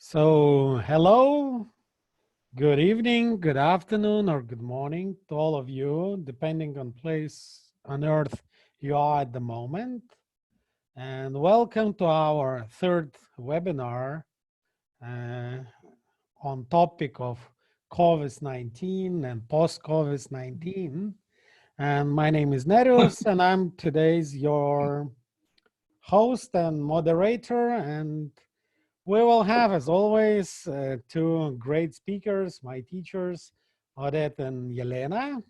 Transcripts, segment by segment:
So, hello, good evening, good afternoon, or good morning to all of you, depending on place on earth you are at the moment. And welcome to our third webinar uh, on topic of COVID-19 and post-COVID-19. And my name is Nereus, and I'm today's your host and moderator. And we will have, as always, two great speakers, my teachers, Odette and Yelena.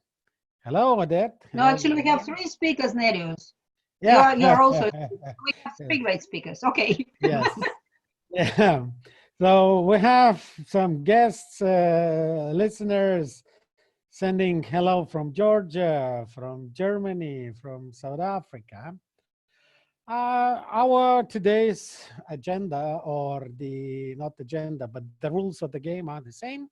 Hello, Odette. No, Hello, actually, we have Yelena. three speakers, Nereus. Yeah. You're also, we have three great speakers. Okay. Yes. Yeah. So we have some guests, listeners sending hello from Georgia, from Germany, from South Africa. Our today's agenda, or not agenda, but the rules of the game are the same.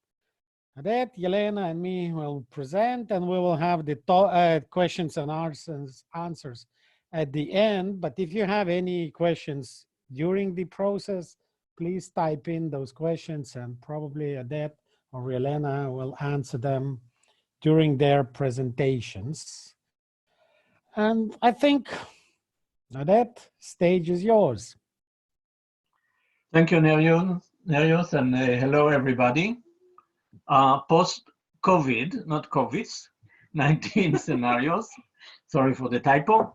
That Yelena and me will present, and we will have the questions and answers at the end. But if you have any questions during the process, please type in those questions, and probably Odette or Yelena will answer them during their presentations. And I think, Odette, stage is yours. Thank you, Nereus, and hello, everybody. Post-COVID, not COVID-19 scenarios. Sorry for the typo.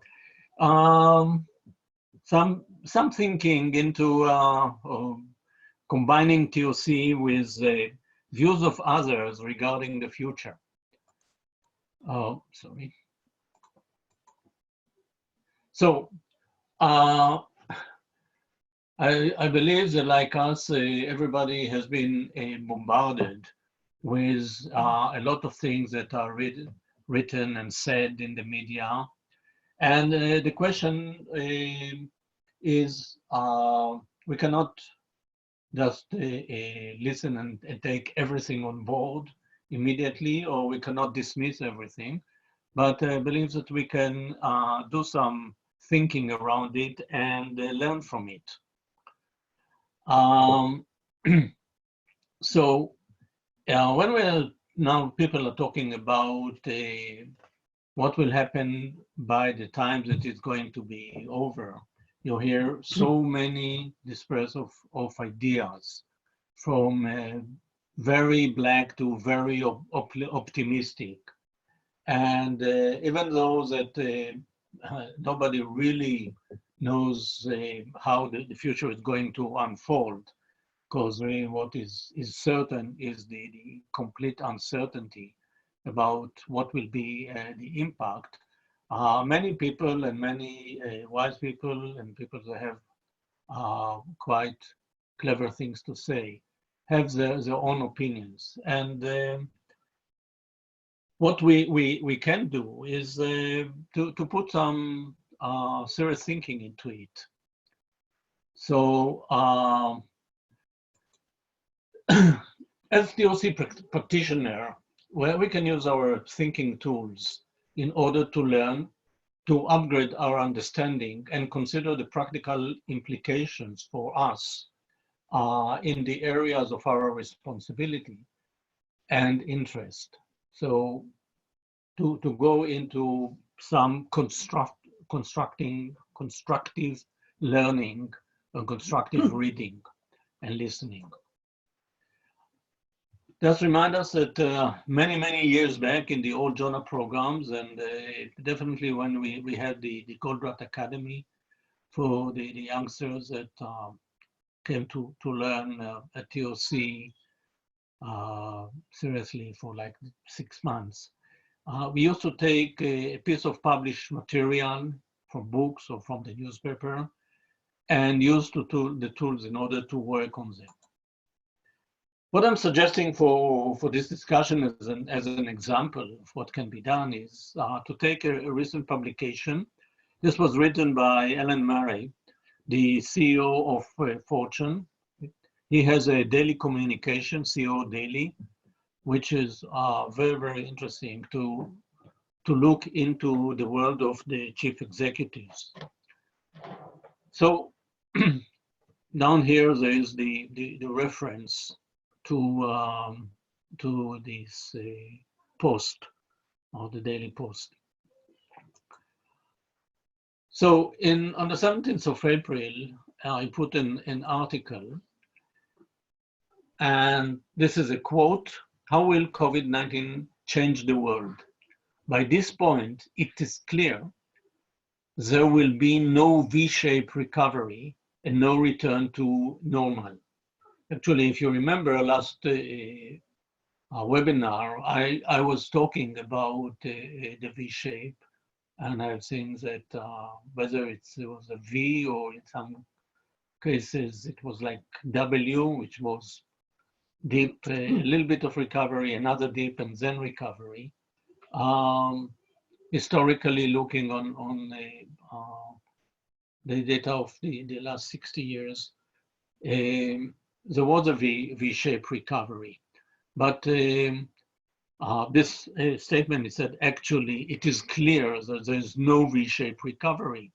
Some thinking into combining TOC with views of others regarding the future. Oh, sorry. So, I believe that, like us, everybody has been bombarded with a lot of things that are written and said in the media. And the question is, we cannot just listen and take everything on board immediately, or we cannot dismiss everything. But I believe that we can do some thinking around it and learn from it. So when people are talking about what will happen by the time that it's going to be over, you hear so many disperse of ideas, from very black to very optimistic. And even though that nobody really knows how the future is going to unfold, because really what is certain is the complete uncertainty about what will be the impact. Many people and many wise people and people that have quite clever things to say have their own opinions. And what we can do is to put some serious thinking into it. So as TOC practitioner, we can use our thinking tools in order to learn, to upgrade our understanding and consider the practical implications for us in the areas of our responsibility and interest. So to go into some constructive learning and constructive reading and listening. Just remind us that many years back in the old JONA programs, and definitely when we had the Goldratt Academy for the youngsters that came to learn at TOC seriously for like 6 months. We used to take a piece of published material from books or from the newspaper and use the tools in order to work on them. What I'm suggesting for this discussion as an example of what can be done is to take a recent publication. This was written by Alan Murray, the CEO of Fortune. He has a daily communication, CEO Daily, which is very interesting to look into the world of the chief executives. So down here there is the reference to this post, or the Daily Post. So on the 17th of April, I put in an article, and this is a quote: "How will COVID-19 change the world? By this point, it is clear there will be no V-shaped recovery and no return to normal." Actually, if you remember last webinar, I was talking about the V-shape, and I've seen that whether it was a V or in some cases it was like W, which was deep, a little bit of recovery, another deep, and then recovery. Historically, looking on the data of the last 60 years, there was a V-shaped recovery. But this statement is that actually it is clear that there's no V-shaped recovery.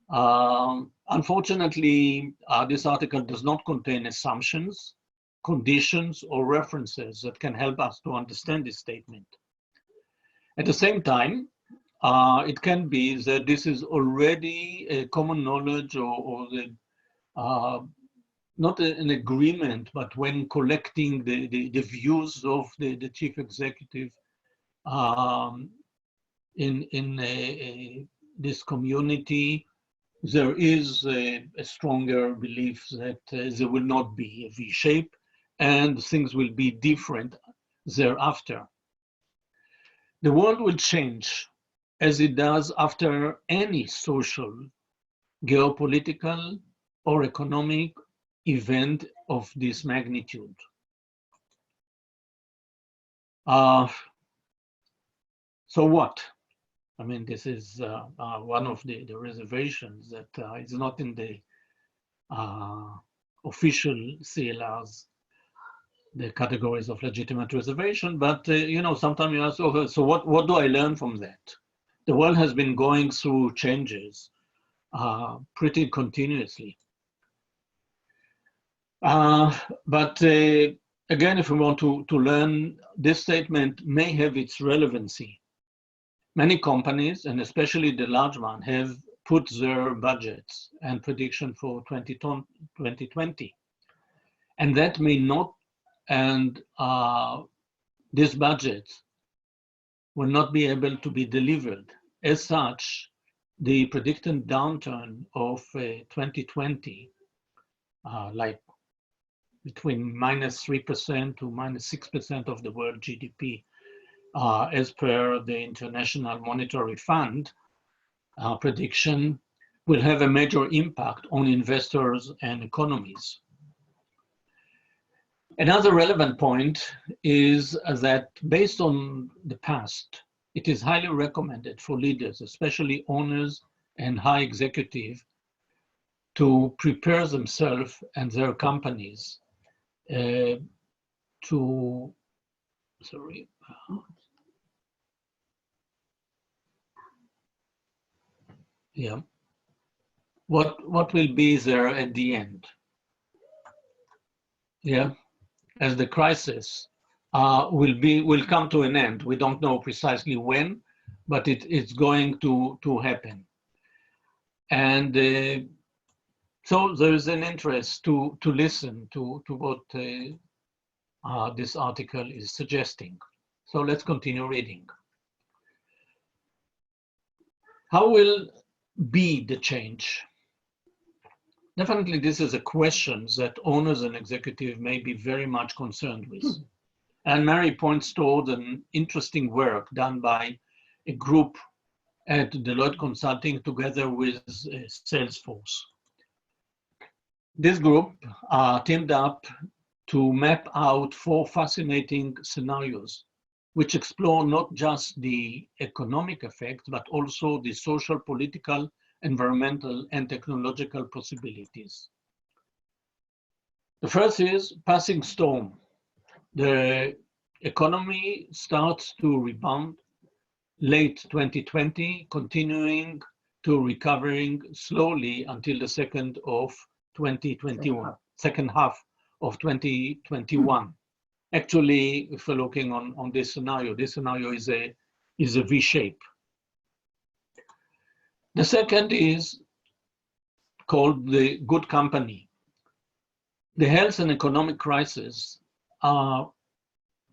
Unfortunately, this article does not contain assumptions, conditions, or references that can help us to understand this statement. At the same time, it can be that this is already a common knowledge, or not an agreement, but when collecting the views of the chief executive in this community, there is a stronger belief that there will not be a V-shape and things will be different thereafter. The world will change as it does after any social, geopolitical, or economic event of this magnitude. So what? I mean, this is one of the reservations that is not in the official CLRs, the categories of legitimate reservation, but sometimes you ask, oh, so what do I learn from that? The world has been going through changes pretty continuously. But again, if we want to learn, this statement may have its relevancy. Many companies, and especially the large ones, have put their budgets and prediction for 2020. And that may not, and this budget will not be able to be delivered. As such, the predicted downturn of 2020, like between -3% to -6% of the world GDP, as per the International Monetary Fund prediction, will have a major impact on investors and economies. Another relevant point is that based on the past, it is highly recommended for leaders, especially owners and high executives, to prepare themselves and their companies what will be there at the end? As the crisis will come to an end. We don't know precisely when, but it's going to happen. And so there is an interest to listen to what this article is suggesting. So let's continue reading. How will be the change? Definitely, this is a question that owners and executives may be very much concerned with. And Mary points toward an interesting work done by a group at Deloitte Consulting together with Salesforce. This group teamed up to map out 4 fascinating scenarios, which explore not just the economic effects, but also the social, political, environmental, and technological possibilities. The first is passing storm. The economy starts to rebound late 2020, continuing to recovering slowly until the 2nd of 2021, second half of 2021. Actually, if we're looking on this scenario is a V shape. The second is called the good company. The health and economic crisis are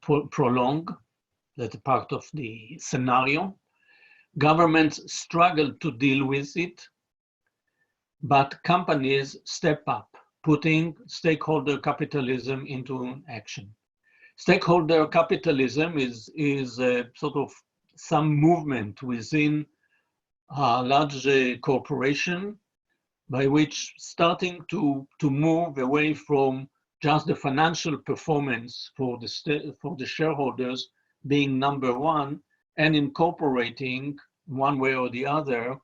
prolonged. That's part of the scenario. Governments struggle to deal with it, but companies step up, putting stakeholder capitalism into action. Stakeholder capitalism is a sort of some movement within a large corporation by which starting to move away from just the financial performance for the shareholders being number one, and incorporating one way or the other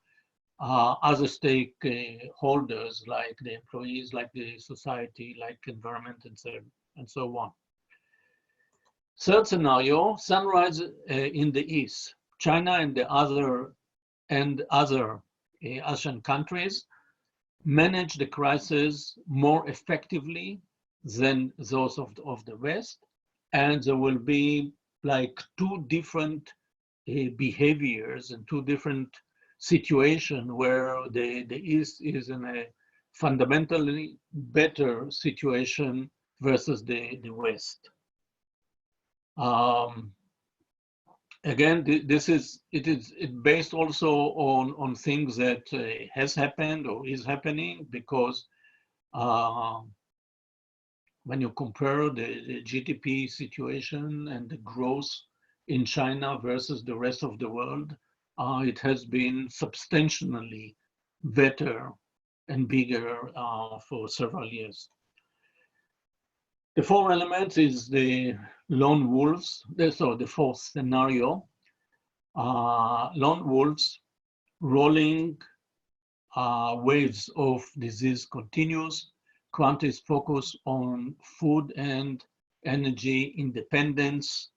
other stakeholders like the employees, like the society, like environment, and so on. Third scenario: sunrise in the east. China and other Asian countries manage the crisis more effectively than those of the West, and there will be like two different behaviors and two different situations where the East is in a fundamentally better situation versus the West. Again, it is based also on things that has happened or is happening, because when you compare the GDP situation and the growth in China versus the rest of the world, it has been substantially better and bigger for several years. The fourth element is the lone wolves. So the fourth scenario, lone wolves, rolling waves of disease continues. Countries focus on food and energy independence,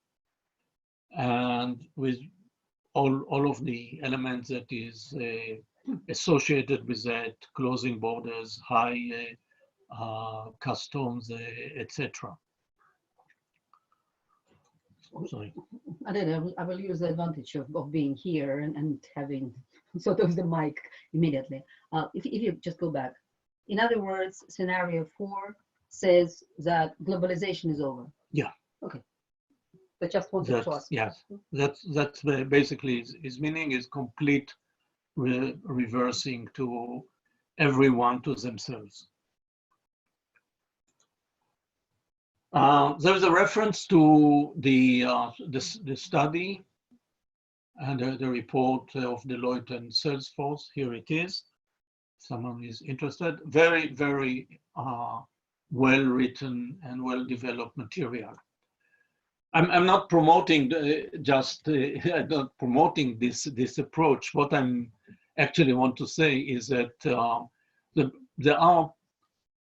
and with all of the elements that is associated with that, closing borders, high customs, etc. Sorry. I don't know, I will use the advantage of being here and having sort of the mic immediately. If you just go back. In other words, scenario 4 says that globalization is over. Yeah. Okay. But just wanted to ask. Yes, that's basically his meaning is complete reversing to everyone to themselves. There's a reference to the study and the report of Deloitte and Salesforce. Here it is. Someone is interested. Very, very well written and well developed material. I'm not promoting I'm not promoting this approach. What I'm actually want to say is that there are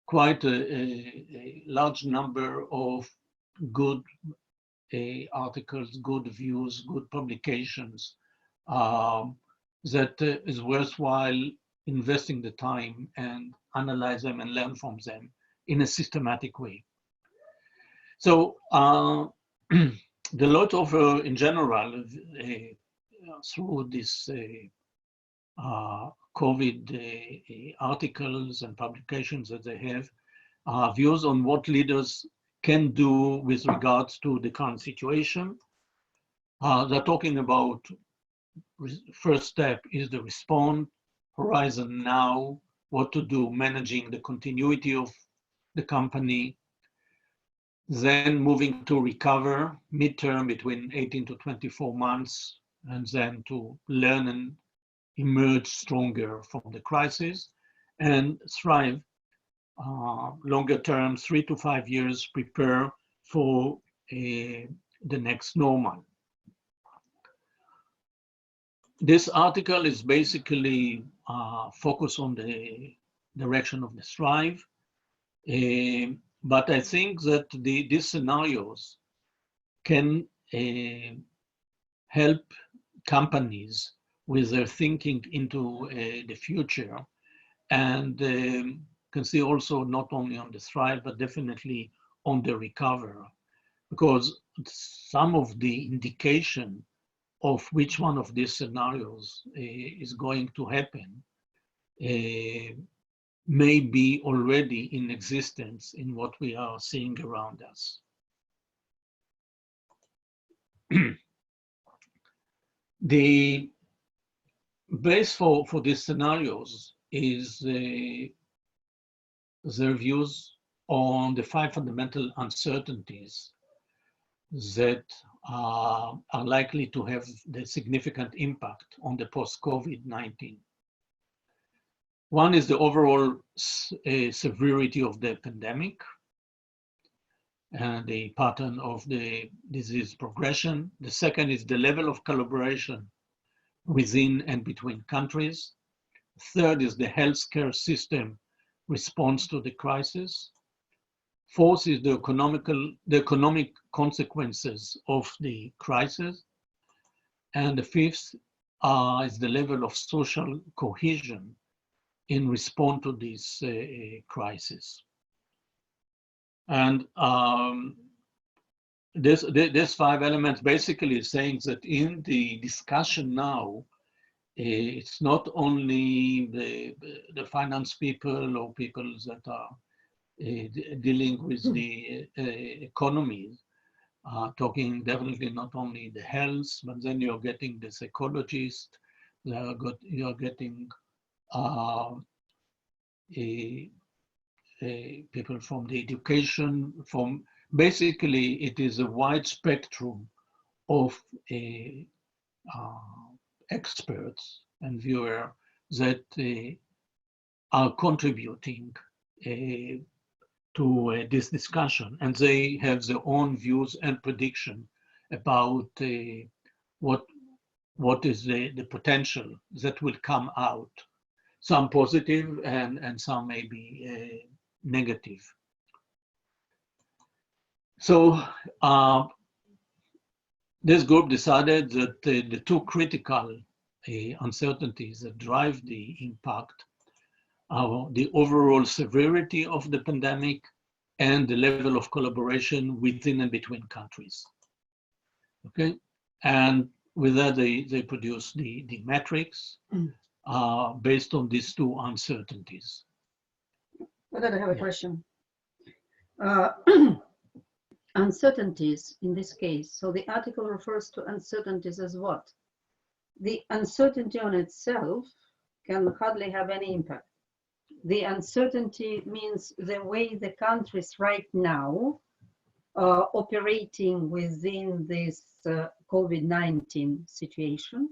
quite a large number of good articles, good views, good publications that is worthwhile investing the time and analyze them and learn from them in a systematic way. So Deloitte offer in general, through this COVID articles and publications that they have, views on what leaders can do with regards to the current situation. They're talking about first step is the respond, horizon now, what to do, managing the continuity of the company, then moving to recover, midterm between 18 to 24 months, and then to learn and emerge stronger from the crisis, and thrive, longer term, 3 to 5 years, prepare for the next normal. This article is basically focused on the direction of the thrive. But I think that these scenarios can help companies with their thinking into the future, and can see also not only on the thrive, but definitely on the recover, because some of the indication of which one of these scenarios is going to happen may be already in existence in what we are seeing around us. The base for these scenarios is their views on the 5 fundamental uncertainties that are likely to have the significant impact on the post-COVID-19. One is the overall severity of the pandemic and the pattern of the disease progression. The second is the level of collaboration within and between countries. Third is the healthcare system response to the crisis. Fourth is the economic consequences of the crisis. And the fifth is the level of social cohesion in response to this crisis. And this 5 elements basically is saying that in the discussion now, it's not only the finance people or people that are dealing with the economy, talking definitely not only the health, but then you're getting the psychologist, you're getting people from the education, from basically it is a wide spectrum of experts and viewers that are contributing to this discussion, and they have their own views and prediction about what is the potential that will come out, some positive and some maybe negative. So this group decided that the 2 critical uncertainties that drive the impact are the overall severity of the pandemic and the level of collaboration within and between countries. Okay, and with that they produce the metrics based on these 2 uncertainties. But I have a question. Uncertainties in this case. So the article refers to uncertainties as what? The uncertainty on itself can hardly have any impact. The uncertainty means the way the countries right now are operating within this COVID-19 situation.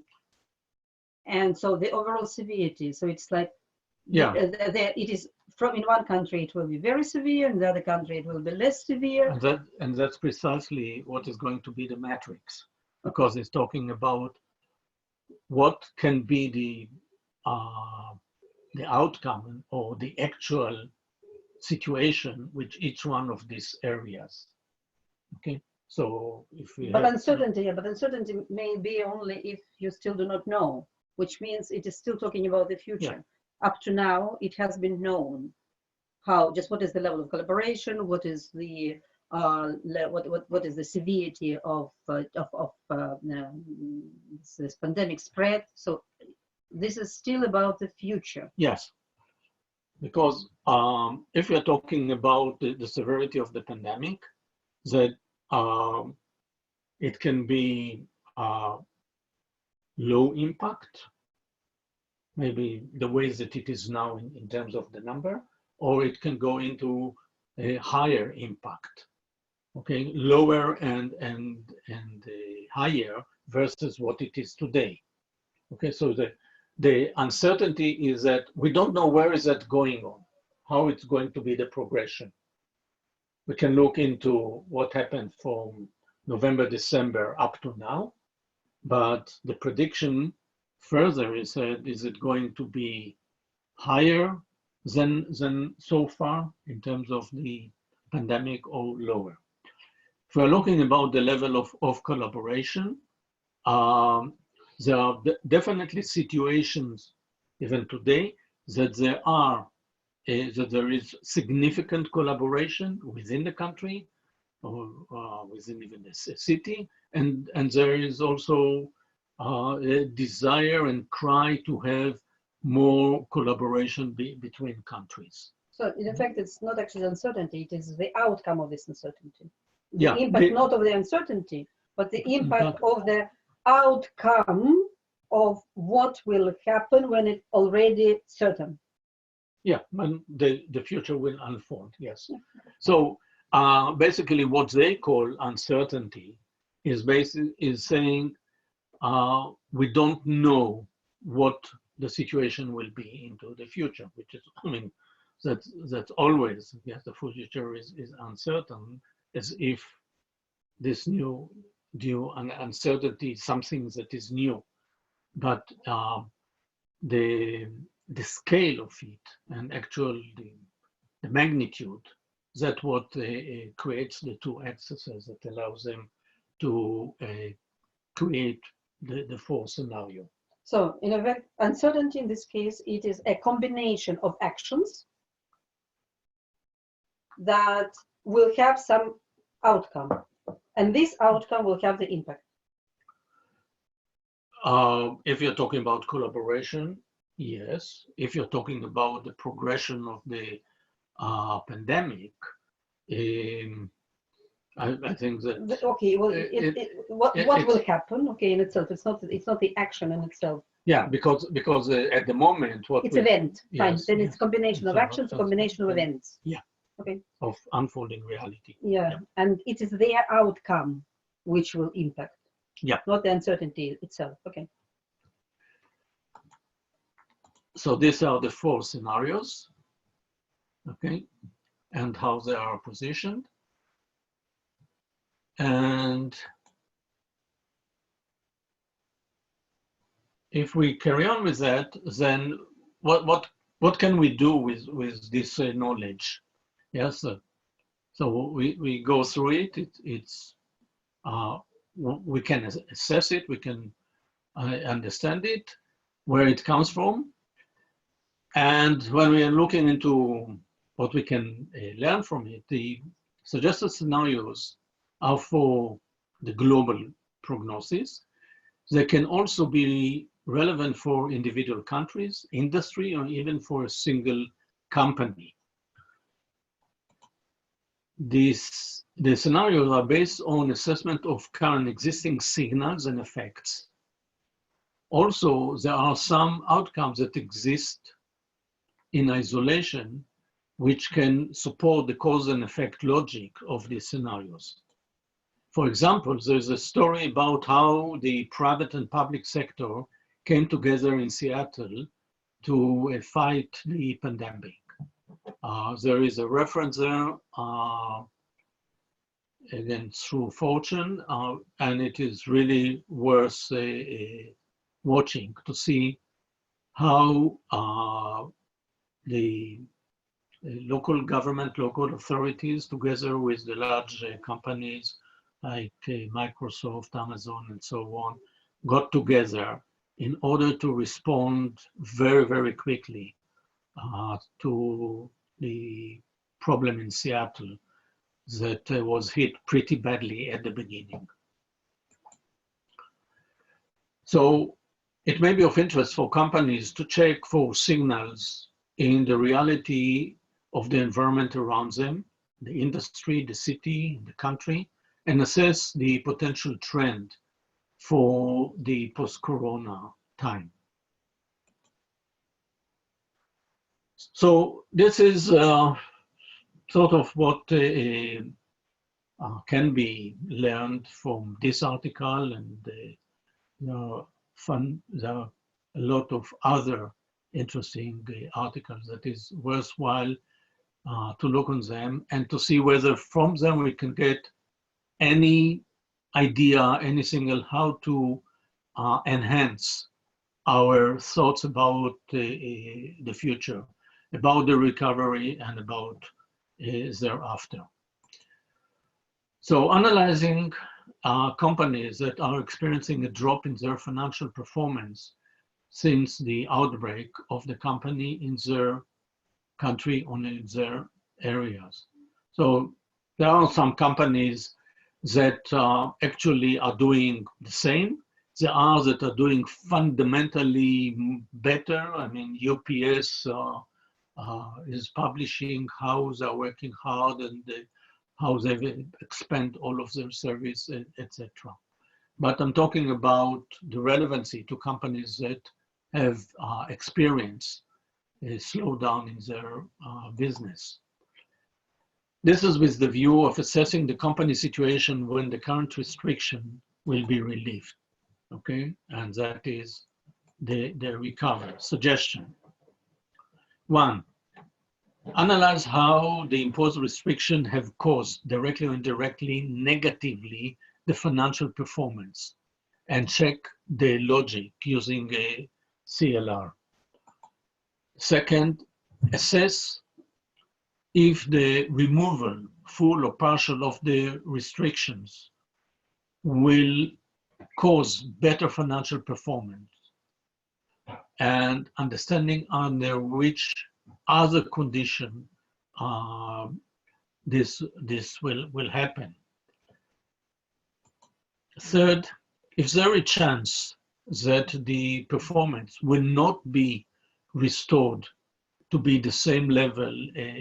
And so the overall severity, so it's like, yeah, it is from in one country it will be very severe, in the other country it will be less severe. And that's precisely what is going to be the matrix, because it's talking about what can be the outcome or the actual situation with each one of these areas. Okay, so if we but have, uncertainty may be only if you still do not know, which means it is still talking about the future. Yeah. Up to now, it has been known what is the level of collaboration, what is the what is the severity of this pandemic spread. So this is still about the future. yes, because if you're talking about the severity of the pandemic, that it can be low impact, maybe the way that it is now in terms of the number, or it can go into a higher impact, okay, lower and higher versus what it is today. Okay, so the uncertainty is that we don't know where is that going on, how it's going to be the progression. We can look into what happened from November, December up to now, but the prediction further is that is it going to be higher than so far in terms of the pandemic or lower? If we're looking about the level of collaboration, there are definitely situations even today that there are that there is significant collaboration within the country or within even the city, and there is also a desire and cry to have more collaboration between countries. So in effect, it's not actually uncertainty, it is the outcome of this uncertainty. The Yeah, impact not of the uncertainty, but the impact of the outcome of what will happen when it's already certain. Yeah, when the future will unfold, yes. So basically what they call uncertainty is saying we don't know what the situation will be into the future, which is, I mean, that's always, yes, the future is uncertain, as if this new uncertainty is something that is new. But the scale of it and actually the magnitude, that what creates the two axes that allows them to create the fourth scenario. So in effect, uncertainty in this case, it is a combination of actions that will have some outcome, and this outcome will have the impact. If you're talking about collaboration, yes. If you're talking about the progression of the pandemic, I think that Okay, well, what will happen? Okay, in itself, it's not the action in itself. yeah, because at the moment what It's event. Fine. yes, Then yes. it's a combination of So actions, a combination of events. Yeah. Okay. Of unfolding reality. Yeah, Yeah. and it is their outcome which will impact. Yeah. Not the uncertainty itself. Okay. So these are the four scenarios, okay, and how they are positioned. And if we carry on with that, then what can we do with this knowledge? Yes, so we go through it. It's we can assess it. We can understand it, where it comes from, and when we are looking into what we can learn from it, the suggested scenarios are for the global prognosis. They can also be relevant for individual countries, industry, or even for a single company. The scenarios are based on assessment of current existing signals and effects. Also, there are some outcomes that exist in isolation, which can support the cause and effect logic of these scenarios. For example, there's a story about how the private and public sector came together in Seattle to fight the pandemic. There is a reference there, again, through Fortune, and it is really worth watching to see how the local government, local authorities, together with the large companies like Microsoft, Amazon, and so on, got together in order to respond very, very quickly to the problem in Seattle that was hit pretty badly at the beginning. So it may be of interest for companies to check for signals in the reality of the environment around them, the industry, the city, the country, and assess the potential trend for the post-corona time. So this is sort of what can be learned from this article, and there are a lot of other interesting articles that is worthwhile to look on them and to see whether from them we can get any idea, any signal how to enhance our thoughts about the future, about the recovery, and about thereafter. So analyzing companies that are experiencing a drop in their financial performance since the outbreak of the company in their country on their areas. So there are some companies that actually are doing the same. There are that are doing fundamentally better. I mean, UPS is publishing how they're working hard and how they expand all of their service, etc. But I'm talking about the relevancy to companies that have experienced a slowdown in their business. This is with the view of assessing the company situation when the current restriction will be relieved, okay? And that is the recovery. Suggestion. 1, analyze how the imposed restriction have caused, directly or indirectly, negatively, the financial performance, and check the logic using a CLR. Second, assess if the removal, full or partial, of the restrictions will cause better financial performance, and understanding under which other condition this will happen. Third, if there is a chance that the performance will not be restored to be the same level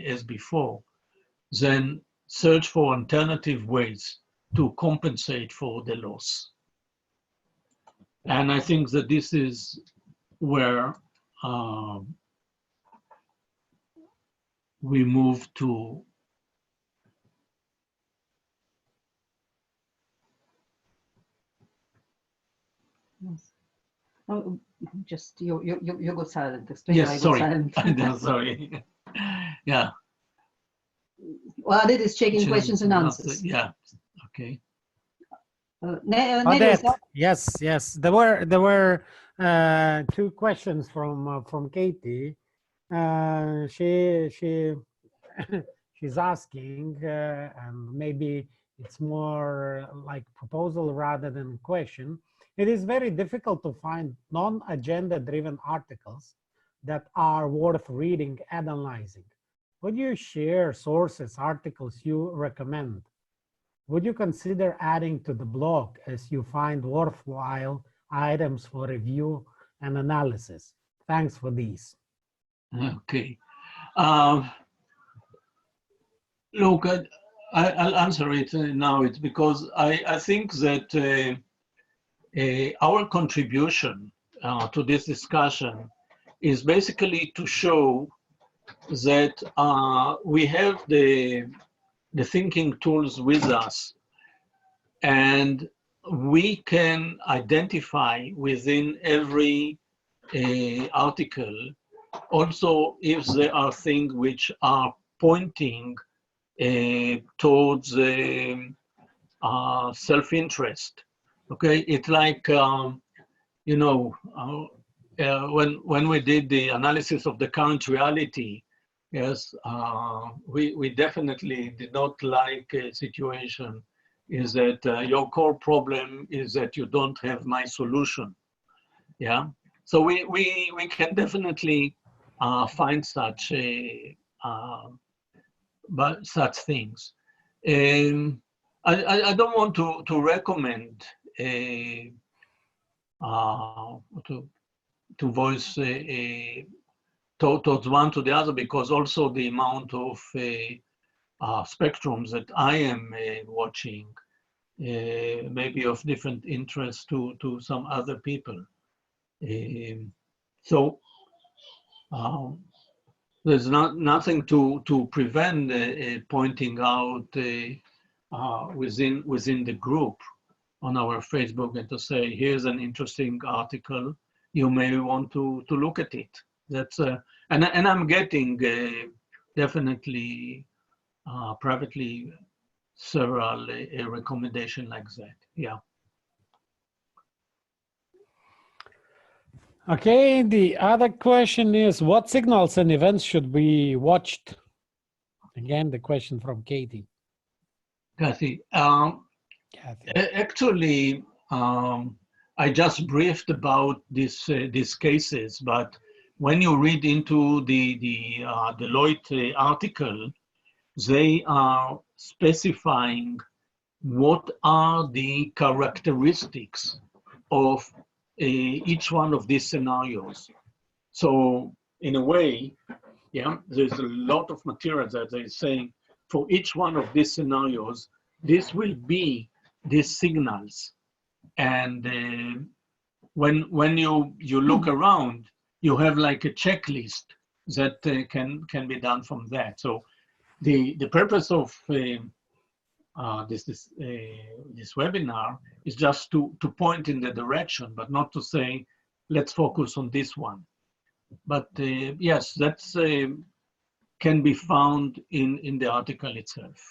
as before, then search for alternative ways to compensate for the loss. And I think that this is where we move to Yes. Oh, just you go silent. yes, sorry. Silent. Sorry. Yeah. Well, it is checking questions and answers. Yeah. Okay. Odette, yes. There were 2 questions from Katie. She's asking, and maybe it's more like proposal rather than question. It is very difficult to find non-agenda driven articles that are worth reading and analyzing. Would you share sources, articles you recommend? Would you consider adding to the blog as you find worthwhile items for review and analysis? Thanks for these. Okay. Look, I'll answer it now. It's because I think that our contribution to this discussion is basically to show that we have the thinking tools with us, and we can identify within every article also if there are things which are pointing towards self-interest. Okay, it's like you know, when we did the analysis of the current reality, yes, we definitely did not like a situation is that your core problem is that you don't have my solution. Yeah, so we can definitely find such but such things. I don't want to recommend to voice towards one to the other, because also the amount of spectrums that I am watching may be of different interest to some other people. So there's nothing to prevent pointing out within the group on our Facebook and to say, here's an interesting article, you may want to look at it. That's and I'm getting definitely privately several recommendation like that. Yeah. Okay, the other question is, what signals and events should be watched? Again, the question from Katie. Kathy, actually, I just briefed about these cases, but when you read into the Deloitte article, they are specifying what are the characteristics of each one of these scenarios. So in a way, yeah, there's a lot of material that they're saying for each one of these scenarios, this will be these signals. And when you look around, you have like a checklist that can be done from that. So the purpose of this webinar is just to point in the direction, but not to say let's focus on this one. But yes, that's can be found in the article itself.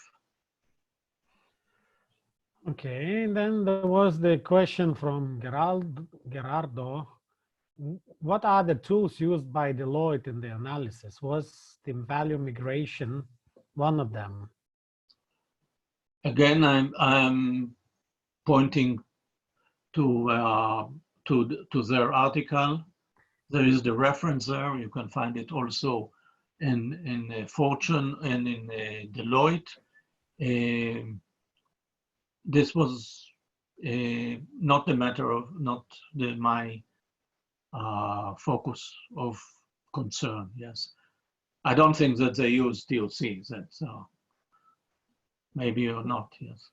Okay, and then there was the question from Gerardo. What are the tools used by Deloitte in the analysis? Was the value migration one of them? Again, I'm pointing to their article. There is the reference there. You can find it also in Fortune and in Deloitte. This was not a matter of my focus of concern. Yes, I don't think that they use DOC. That's maybe or not. Yes.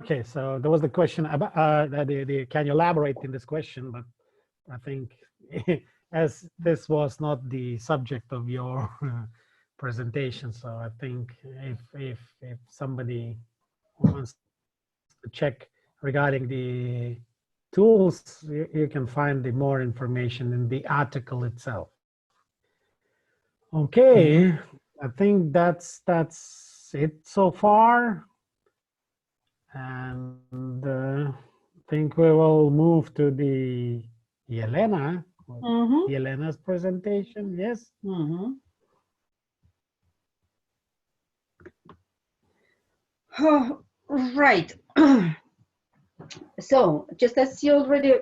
Okay, so there was the question about can you elaborate in this question? But I think as this was not the subject of your presentation, so I think if somebody wants to check regarding the tools, you can find the more information in the article itself. Okay, I think that's it so far. And I think we will move to the Yelena, Yelena's presentation. Yes. Oh, right. So just as you already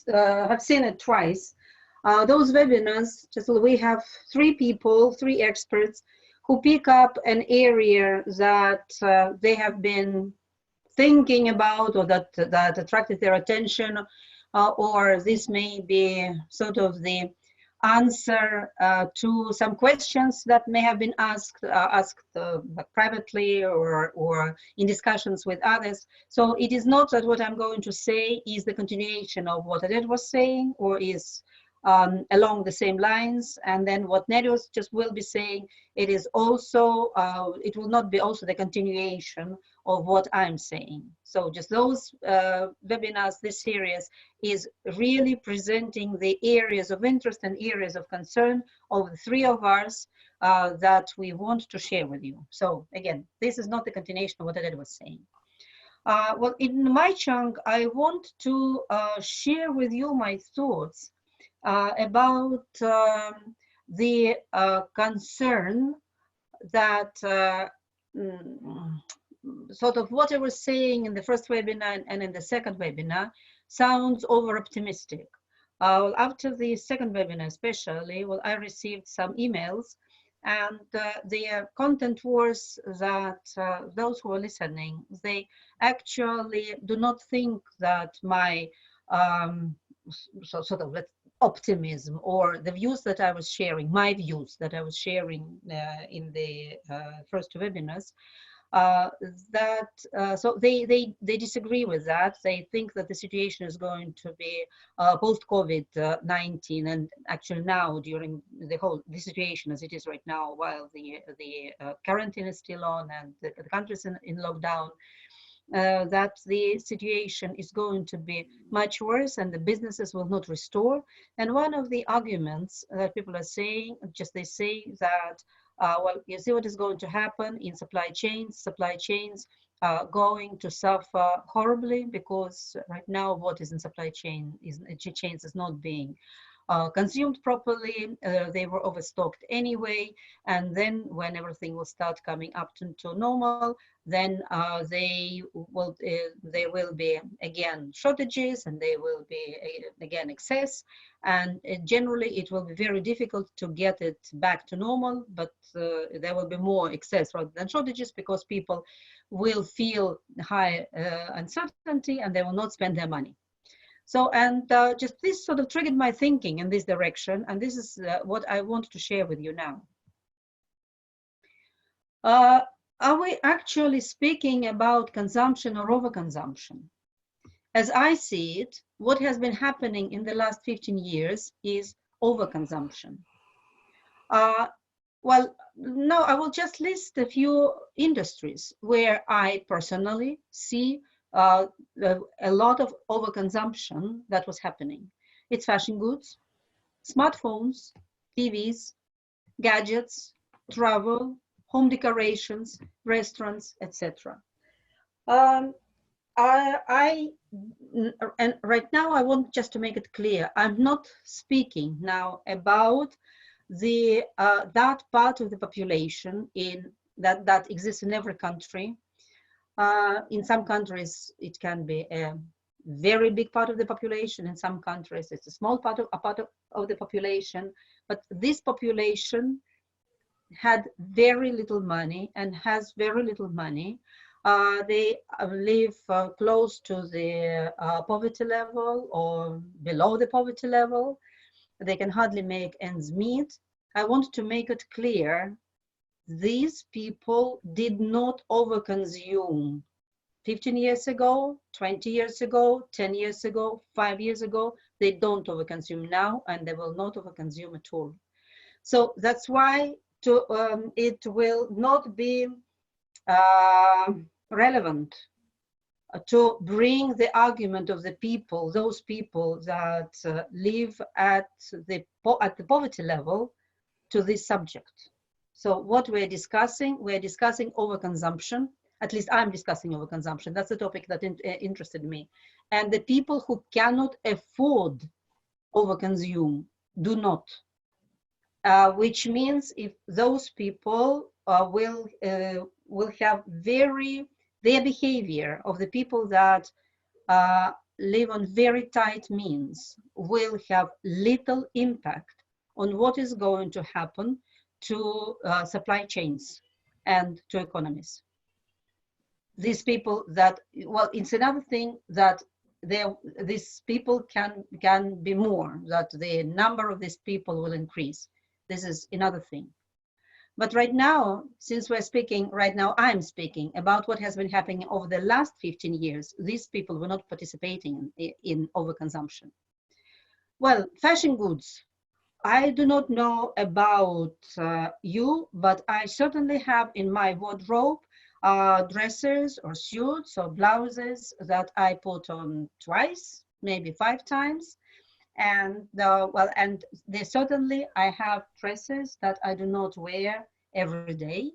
have seen it twice, those webinars, just we have three experts who pick up an area that they have been thinking about, or that attracted their attention, or this may be sort of the answer to some questions that may have been asked privately or in discussions with others. So it is not that what I'm going to say is the continuation of what Oded was saying, or is along the same lines, and then what Nerijus just will be saying, it is also, it will not be also the continuation of what I'm saying. So just those webinars, this series is really presenting the areas of interest and areas of concern of the three of us that we want to share with you. So again, this is not the continuation of what Oded was saying. Well, in my chunk, I want to share with you my thoughts about the concern that sort of what I was saying in the first webinar and in the second webinar sounds over optimistic. Well, after the second webinar especially, well, I received some emails, and the content was that those who are listening, they actually do not think that my sort of optimism or the views that I was sharing, my views that I was sharing in the first webinars, so they disagree with that. They think that the situation is going to be post-COVID-19, and actually now during the situation as it is right now, while the quarantine is still on and the country is in lockdown, that the situation is going to be much worse and the businesses will not restore. And one of the arguments that people are saying, they say that, well, you see what is going to happen in supply chains are going to suffer horribly, because right now what is in supply chains is not being consumed properly. They were overstocked anyway. And then when everything will start coming up to normal, then they will be again shortages, and they will be again excess. And generally, it will be very difficult to get it back to normal, but there will be more excess rather than shortages, because people will feel high uncertainty and they will not spend their money. So, and just this sort of triggered my thinking in this direction, and this is what I want to share with you now. Are we actually speaking about consumption or overconsumption? As I see it, what has been happening in the last 15 years is overconsumption. Well, no, I will just list a few industries where I personally see a lot of overconsumption that was happening. It's fashion goods, smartphones, TVs, gadgets, travel, home decorations, restaurants, etc. And right now I want just to make it clear, I'm not speaking now about the that part of the population that exists in every country. In some countries, it can be a very big part of the population. In some countries, it's a small part of the population. But this population had very little money and has very little money. They live close to the poverty level or below the poverty level. They can hardly make ends meet. I want to make it clear, these people did not overconsume 15 years ago, 20 years ago, 10 years ago, 5 years ago. They don't overconsume now, and they will not overconsume at all. So that's why it will not be relevant to bring the argument of the people, those people that live at the poverty level, to this subject. So what we're discussing overconsumption. At least I'm discussing overconsumption. That's the topic that interested me. And the people who cannot afford overconsume do not. Which means if those people will have their behavior of the people that live on very tight means will have little impact on what is going to happen to supply chains and to economies. These people that, well, it's another thing that these people can be more, that the number of these people will increase. This is another thing. But right now, since we're speaking, right now I'm speaking about what has been happening over the last 15 years, these people were not participating in overconsumption. Well, fashion goods. I do not know about you, but I certainly have in my wardrobe dresses or suits or blouses that I put on twice, maybe 5 times. And and certainly I have dresses that I do not wear every day,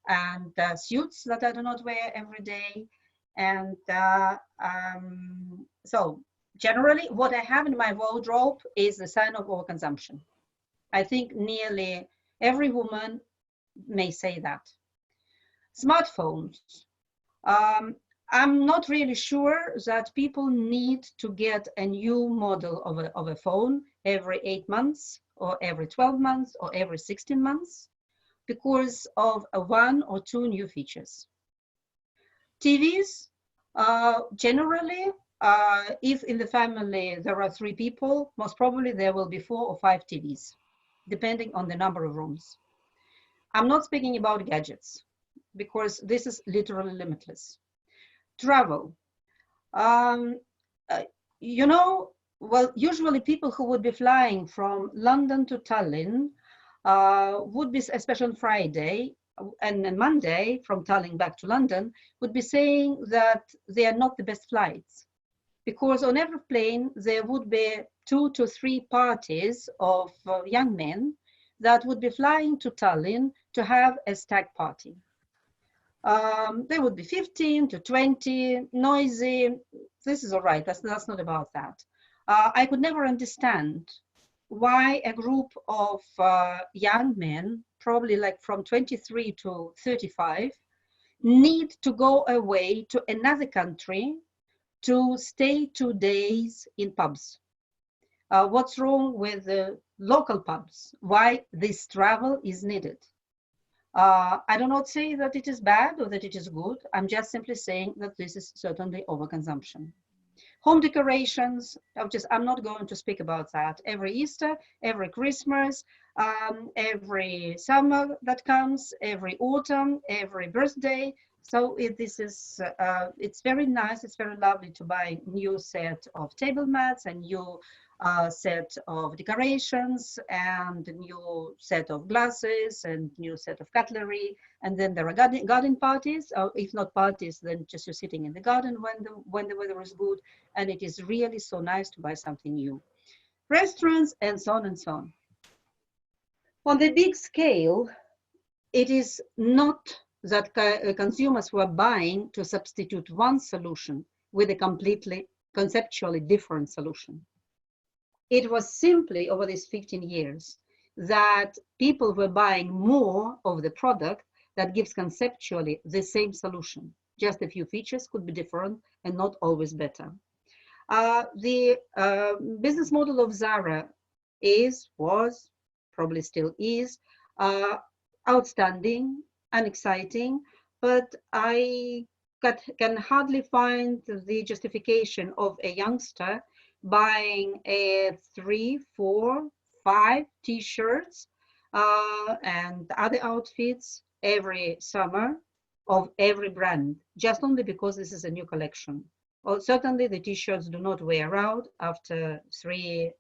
and suits that I do not wear every day. And so generally what I have in my wardrobe is a sign of overconsumption. I think nearly every woman may say that. Smartphones. I'm not really sure that people need to get a new model of a phone every 8 months or every 12 months or every 16 months because of 1 or 2 new features. TVs, generally, if in the family there are 3 people, most probably there will be 4 or 5 TVs, depending on the number of rooms. I'm not speaking about gadgets because this is literally limitless. Travel. You know, well, usually people who would be flying from London to Tallinn would be, especially on Friday and on Monday from Tallinn back to London, would be saying that they are not the best flights. Because on every plane, there would be 2 to 3 parties of young men that would be flying to Tallinn to have a stag party. There would be 15 to 20, noisy. This is all right. That's not about that. I could never understand why a group of young men, probably like from 23 to 35, need to go away to another country to stay 2 days in pubs. What's wrong with the local pubs? Why this travel is needed? I do not say that it is bad or that it is good. I'm just simply saying that this is certainly overconsumption. Home decorations, I'm not going to speak about that. Every Easter, every Christmas, every summer that comes, every autumn, every birthday. So it's very nice, it's very lovely to buy new set of table mats and new set of decorations and new set of glasses and new set of cutlery. And then there are garden parties, or if not parties, then just you're sitting in the garden when the weather is good. And it is really so nice to buy something new. Restaurants and so on and so on. On the big scale, it is not that consumers were buying to substitute one solution with a completely conceptually different solution. It was simply over these 15 years that people were buying more of the product that gives conceptually the same solution. Just a few features could be different and not always better. The business model of Zara was, probably still is, outstanding and exciting, but I can hardly find the justification of a youngster buying 3, 4, 5 t-shirts and other outfits every summer of every brand, just only because this is a new collection. Well, certainly the t-shirts do not wear out after three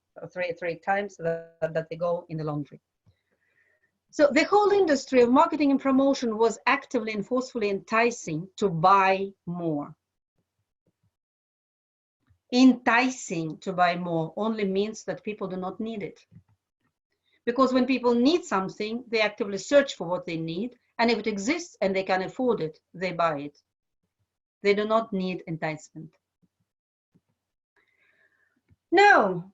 times that they go in the laundry. So the whole industry of marketing and promotion was actively and forcefully enticing to buy more. Enticing to buy more only means that people do not need it. Because when people need something, they actively search for what they need, and if it exists and they can afford it, they buy it. They do not need enticement. Now,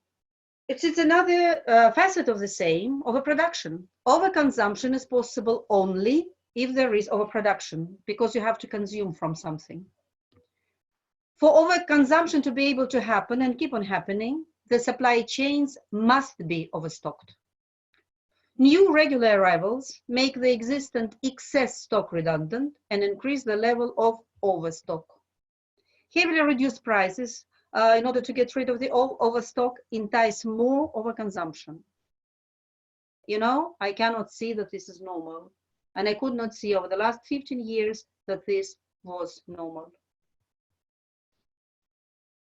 it's another facet of the same, overproduction. Overconsumption is possible only if there is overproduction, because you have to consume from something. For overconsumption to be able to happen and keep on happening, the supply chains must be overstocked. New regular arrivals make the existent excess stock redundant and increase the level of overstock. Heavily reduced prices in order to get rid of the overstock entice more overconsumption. You know, I cannot see that this is normal. And I could not see over the last 15 years that this was normal.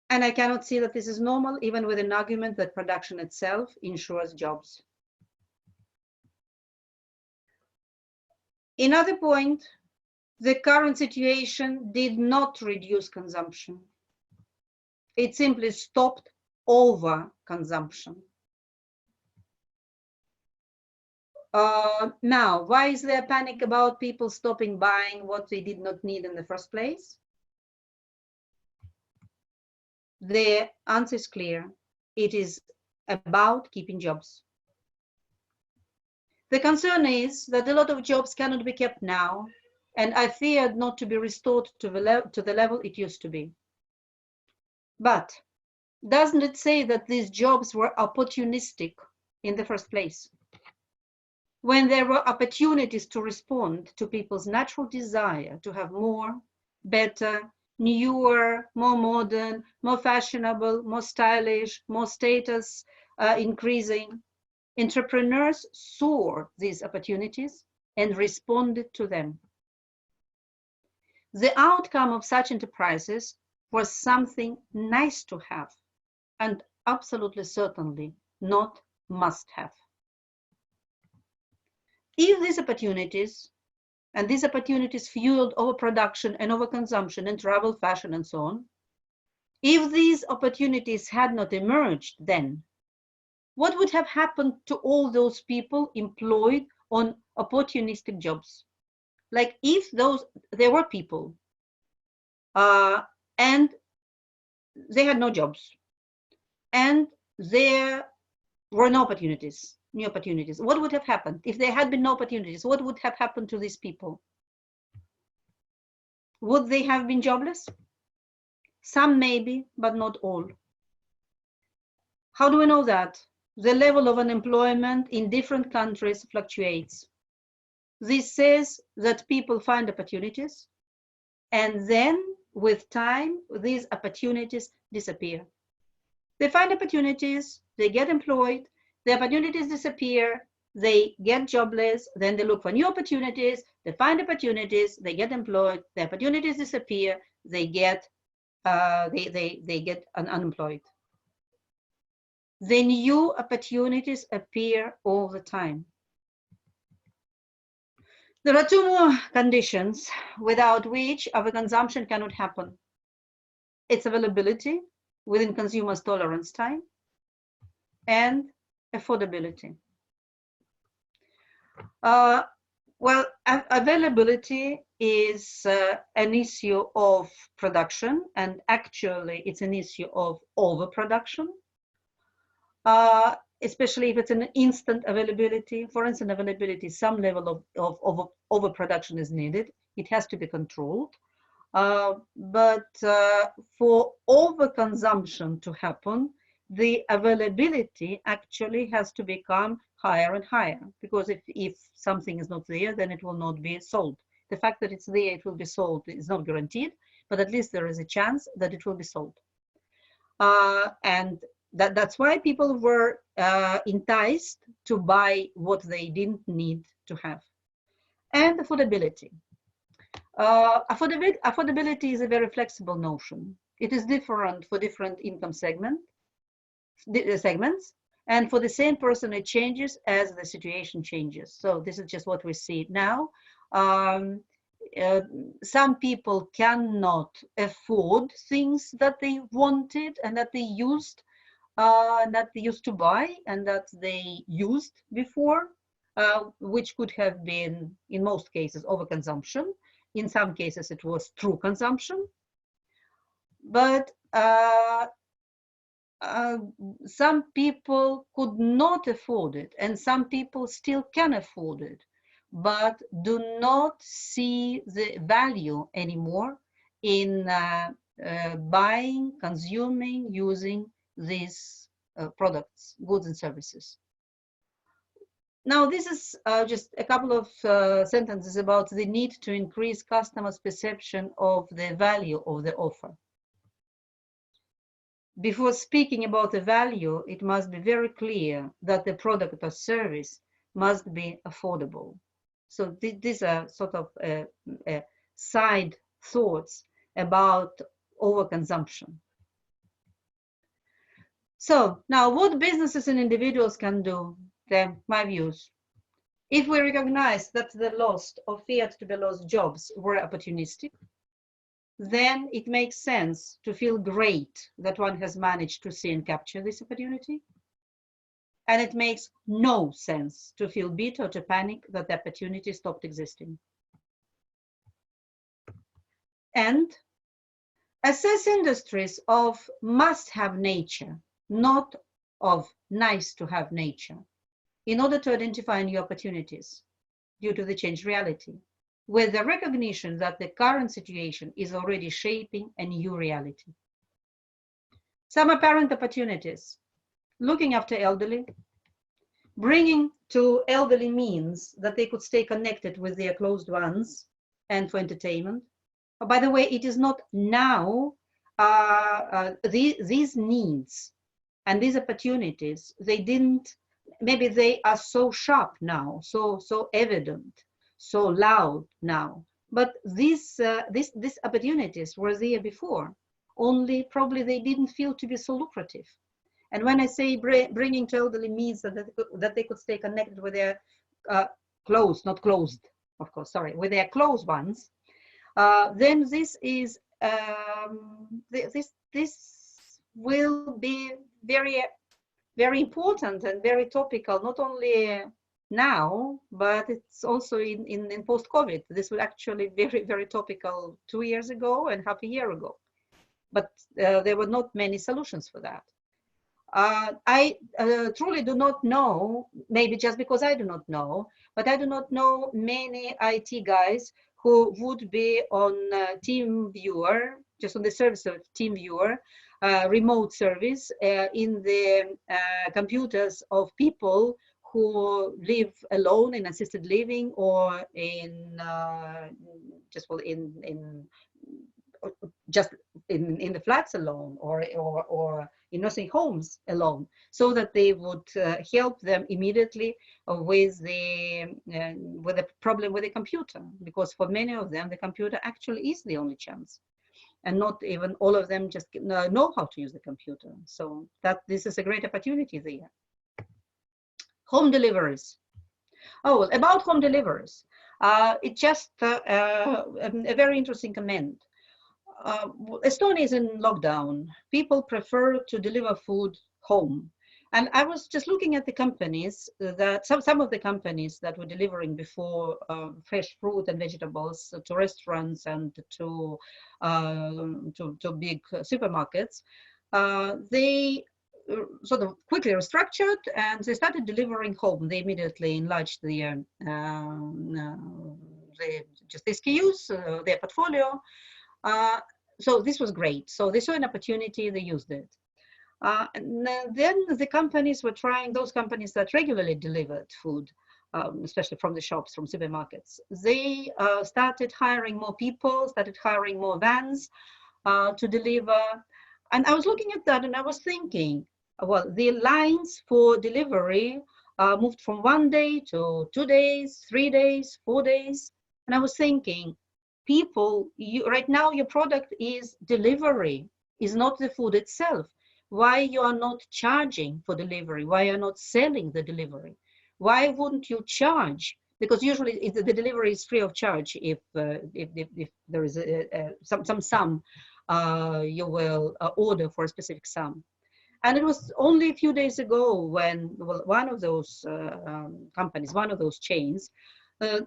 And I cannot see that this is normal even with an argument that production itself ensures jobs. Another point, the current situation did not reduce consumption. It simply stopped overconsumption. Now, why is there panic about people stopping buying what they did not need in the first place? The answer is clear. It is about keeping jobs. The concern is that a lot of jobs cannot be kept now, and I feared not to be restored to the level it used to be. But doesn't it say that these jobs were opportunistic in the first place? When there were opportunities to respond to people's natural desire to have more, better, newer, more modern, more fashionable, more stylish, more status increasing, entrepreneurs saw these opportunities and responded to them. The outcome of such enterprises was something nice to have and absolutely certainly not must have. If these opportunities, and these opportunities fueled overproduction and overconsumption and travel, fashion, and so on, if these opportunities had not emerged then, what would have happened to all those people employed on opportunistic jobs? Like if there were people and they had no jobs and their were no opportunities, new opportunities. What would have happened? If there had been no opportunities, what would have happened to these people? Would they have been jobless? Some maybe, but not all. How do we know that? The level of unemployment in different countries fluctuates. This says that people find opportunities, and then with time, these opportunities disappear. They find opportunities, they get employed, the opportunities disappear, they get jobless, then they look for new opportunities, they find opportunities, they get employed, the opportunities disappear, they get unemployed. The new opportunities appear all the time. There are two more conditions without which overconsumption cannot happen. It's availability within consumers' tolerance time and affordability. Well, availability is an issue of production, and actually it's an issue of overproduction, especially if it's an instant availability. For instant availability, some level of overproduction is needed. It has to be controlled. But for overconsumption to happen, the availability actually has to become higher and higher, because if something is not there, then it will not be sold. The fact that it's there, it will be sold is not guaranteed, but at least there is a chance that it will be sold. And that's why people were enticed to buy what they didn't need to have. And affordability. Affordability is a very flexible notion. It is different for different income segments, and for the same person it changes as the situation changes. So this is just what we see now. Some people cannot afford things that they wanted and that they used to buy and that they used before, which could have been, in most cases, overconsumption. In some cases, it was true consumption. But some people could not afford it, and some people still can afford it, but do not see the value anymore in buying, consuming, using these products, goods and services. Now, this is just a couple of sentences about the need to increase customers' perception of the value of the offer. Before speaking about the value, it must be very clear that the product or service must be affordable. So these are sort of side thoughts about overconsumption. So now, what businesses and individuals can do? They're my views. If we recognize that the loss or feared to be lost jobs were opportunistic, then it makes sense to feel great that one has managed to see and capture this opportunity. And it makes no sense to feel bitter or to panic that the opportunity stopped existing. And assess industries of must-have nature, not of nice-to-have nature, in order to identify new opportunities due to the changed reality, with the recognition that the current situation is already shaping a new reality. Some apparent opportunities: looking after elderly, bringing to elderly means that they could stay connected with their closed ones and for entertainment. By the way, it is not now, these needs and these opportunities, maybe they are so sharp now, so evident, so loud now, but these opportunities were there before, only probably they didn't feel to be so lucrative. And when I say bringing to elderly means that they could stay connected with their closed, not closed, of course, sorry, with their close ones, then this is this will be very, very important and very topical, not only now, but it's also in post-COVID. This was actually very, very topical 2 years ago and half a year ago. But there were not many solutions for that. I truly do not know, maybe just because I do not know, but I do not know many IT guys who would be on TeamViewer, just on the service of TeamViewer, remote service in the computers of people who live alone in assisted living or in just well, in just in the flats alone or in nursing homes alone, so that they would help them immediately with the problem with the computer, because for many of them the computer actually is the only chance, and not even all of them just know how to use the computer. So that this is a great opportunity there. Home deliveries. Oh, about home deliveries, it just a very interesting comment. Estonia is in lockdown. People prefer to deliver food home. And I was just looking at the companies that some of the companies that were delivering before fresh fruit and vegetables to restaurants and to big supermarkets. They sort of quickly restructured and they started delivering home. They immediately enlarged their just SKUs, their portfolio. So this was great. So they saw an opportunity, they used it. And then the companies were trying, those companies that regularly delivered food, especially from the shops, from supermarkets, they started hiring more people, started hiring more vans to deliver. And I was looking at that and I was thinking, well, the lines for delivery moved from 1 day to 2 days, 3 days, 4 days. And I was thinking, people, right now your product is delivery, is not the food itself. Why you are not charging for delivery? Why you are not selling the delivery? Why wouldn't you charge? Because usually the delivery is free of charge if there is some sum you will order for a specific sum. And it was only a few days ago when one of those companies, one of those chains,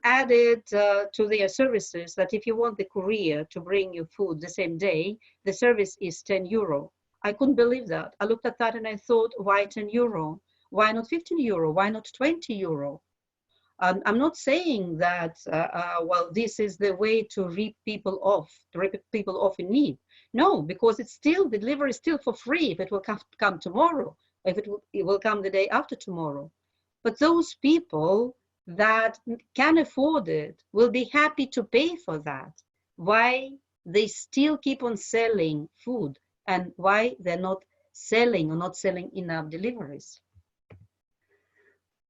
added to their services that if you want the courier to bring you food the same day, the service is 10 euro. I couldn't believe that. I looked at that and I thought, why 10 euro? Why not 15 euro? Why not 20 euro? I'm not saying that, well, this is the way to rip people off in need. No, because it's still, the delivery is still for free if it will come tomorrow, if it will come the day after tomorrow. But those people that can afford it will be happy to pay for that. Why they still keep on selling food and why they're not selling or not selling enough deliveries.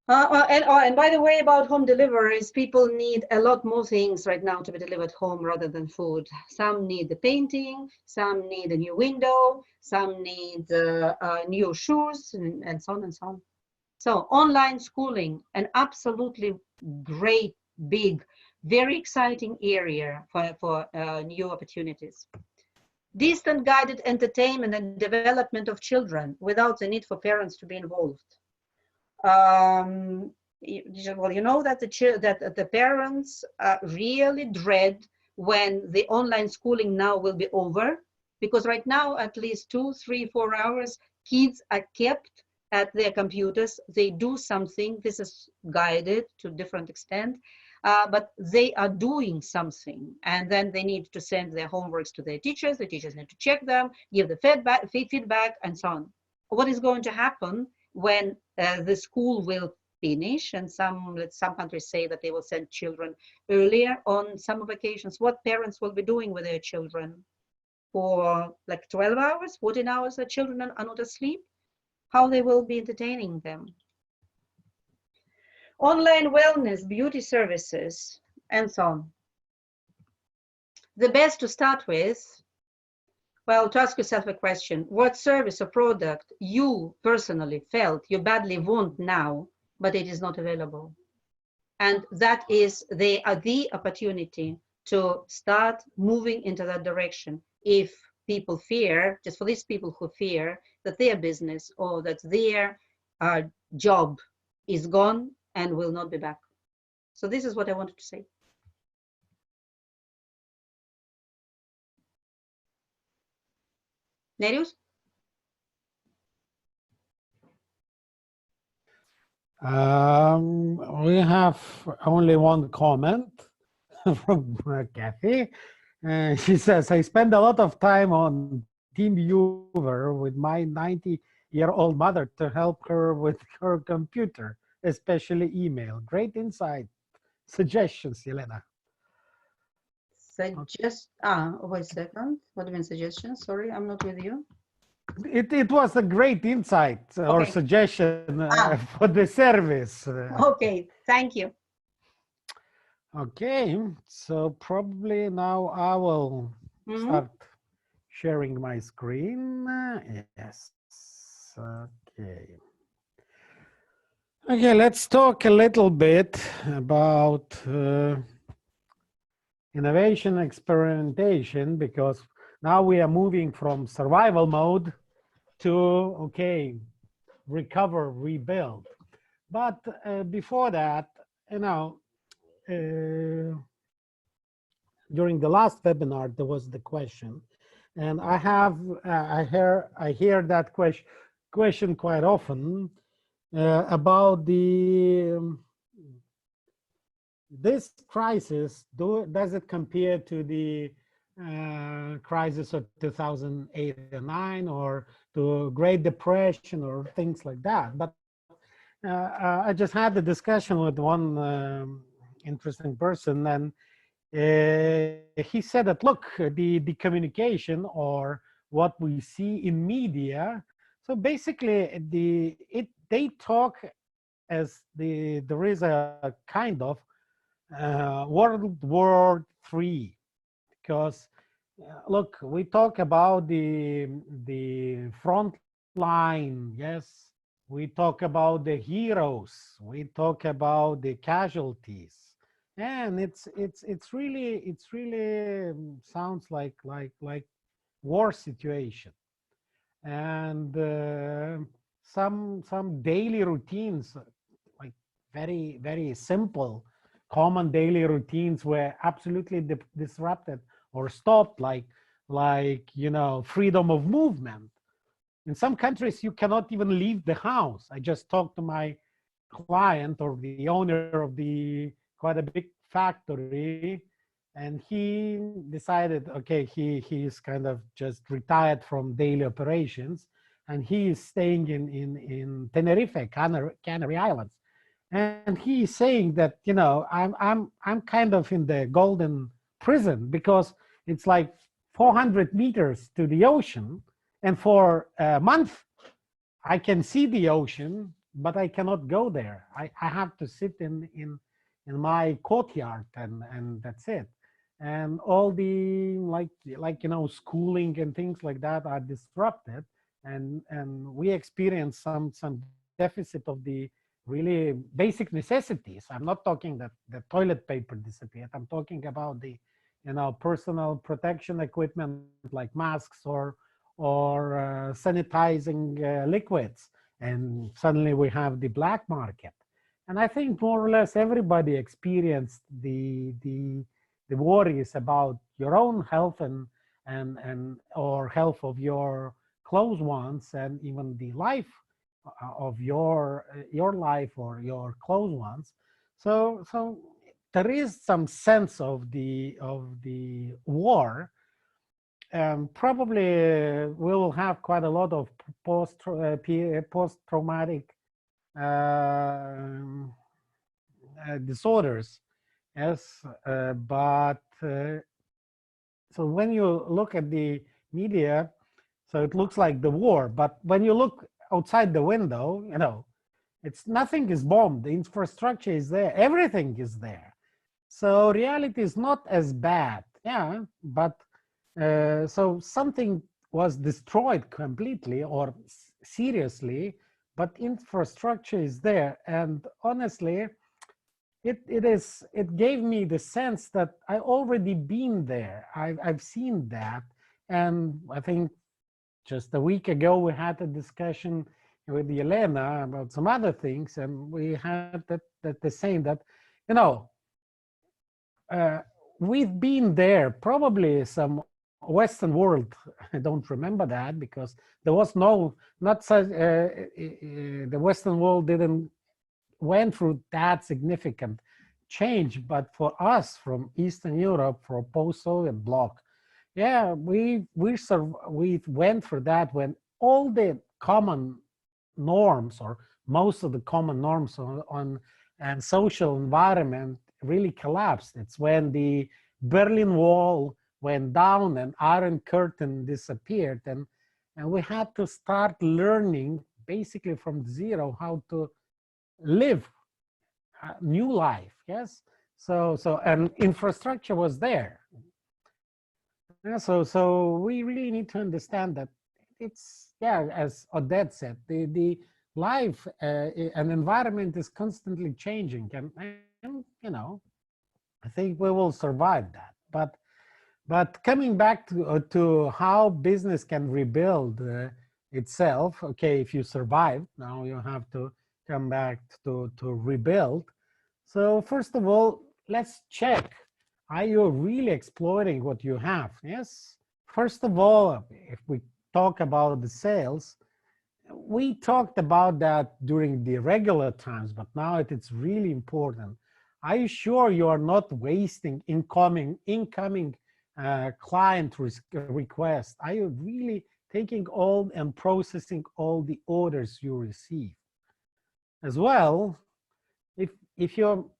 And by the way, about home deliveries, people need a lot more things right now to be delivered home rather than food. Some need the painting, some need a new window, some need new shoes, and so on and so on. So online schooling, an absolutely great, big, very exciting area for new opportunities. Distant guided entertainment and development of children without the need for parents to be involved. Well, you know that the parents really dread when the online schooling now will be over, because right now at least 2, 3, 4 hours kids are kept at their computers. They do something. This is guided to a different extent, but they are doing something, and then they need to send their homeworks to their teachers. The teachers need to check them, give the feedback, and so on. What is going to happen when the school will finish, and some countries say that they will send children earlier on summer vacations? What parents will be doing with their children for like 12 hours, 14 hours? The children are not asleep. How they will be entertaining them? Online wellness, beauty services, and so on. The best to start with, well, to ask yourself a question: what service or product you personally felt you badly want now, but it is not available? And that is the opportunity to start moving into that direction. If people fear, just for these people who fear that their business or that their job is gone and will not be back. So this is what I wanted to say. Nerijus? We have only one comment from Kathy. She says, I spend a lot of time on TeamViewer with my 90-year-old mother to help her with her computer, especially email. Great insight. Suggestions, Yelena. Wait a second. What do you mean suggestions? Sorry, I'm not with you. It was a great insight or Okay. suggestion for the service. Okay, thank you. Okay, so probably now I will Mhm. start sharing my screen. Yes. Okay. Okay, let's talk a little bit about innovation experimentation, because now we are moving from survival mode to, okay, recover, rebuild. But before that, you know, during the last webinar, there was the question, and I have I hear that question quite often about the this crisis. Does it compare to the crisis of 2008 and 9, or to Great Depression, or things like that? But I just had the discussion with one interesting person, and he said that, look, the communication, or what we see in media, so basically they talk as there is a kind of World War III, because look, we talk about the front line, yes, we talk about the heroes, we talk about the casualties, and it's really sounds like war situation. And some daily routines, like very simple common daily routines, were absolutely disrupted or stopped, like you know, freedom of movement. In some countries you cannot even leave the house. I just talked to my client, or the owner of the quite a big factory, and he decided, okay, he's kind of just retired from daily operations, and he is staying in Tenerife, Canary Islands, and he is saying that, you know, I'm kind of in the golden prison, because it's like 400 meters to the ocean, and for a month I can see the ocean, but I cannot go there. I have to sit in my courtyard, and that's it. And all the you know, schooling and things like that are disrupted, and we experience some deficit of the really basic necessities. I'm not talking that the toilet paper disappeared. I'm talking about the, you know, personal protection equipment like masks, or sanitizing liquids, and suddenly we have the black market. And I think more or less everybody experienced the worries about your own health, and or health of your close ones, and even the life of your life or your close ones. So there is some sense of the war. Probably we will have quite a lot of post-traumatic disorders, yes. But so when you look at the media, so it looks like the war. But when you look outside the window, you know, it's nothing is bombed. The infrastructure is there. Everything is there. So reality is not as bad. Yeah, but so something was destroyed completely or seriously, but infrastructure is there. And honestly, it gave me the sense that I already been there. I've seen that. And I think just a week ago we had a discussion with Yelena about some other things, and we had that the same, that, you know, we've been there. Probably some Western world, I don't remember that, because there was not such, the Western world didn't went through that significant change. But for us from Eastern Europe, for post-Soviet bloc, yeah, we went through that when all the common norms, or most of the common norms on and social environment really collapsed. It's when the Berlin Wall went down and Iron Curtain disappeared, and we had to start learning basically from zero how to live a new life. Yes, so and infrastructure was there. Yeah, so we really need to understand that it's, yeah, as Odette said, the life and environment is constantly changing, and you know, I think we will survive that. But coming back to how business can rebuild itself, okay, if you survive, now you have to come back to rebuild. So first of all, let's check, are you really exploiting what you have? Yes. First of all, if we talk about the sales, we talked about that during the regular times, but now it's really important. Are you sure you are not wasting incoming client requests? Are you really taking all and processing all the orders you receive? As well, if you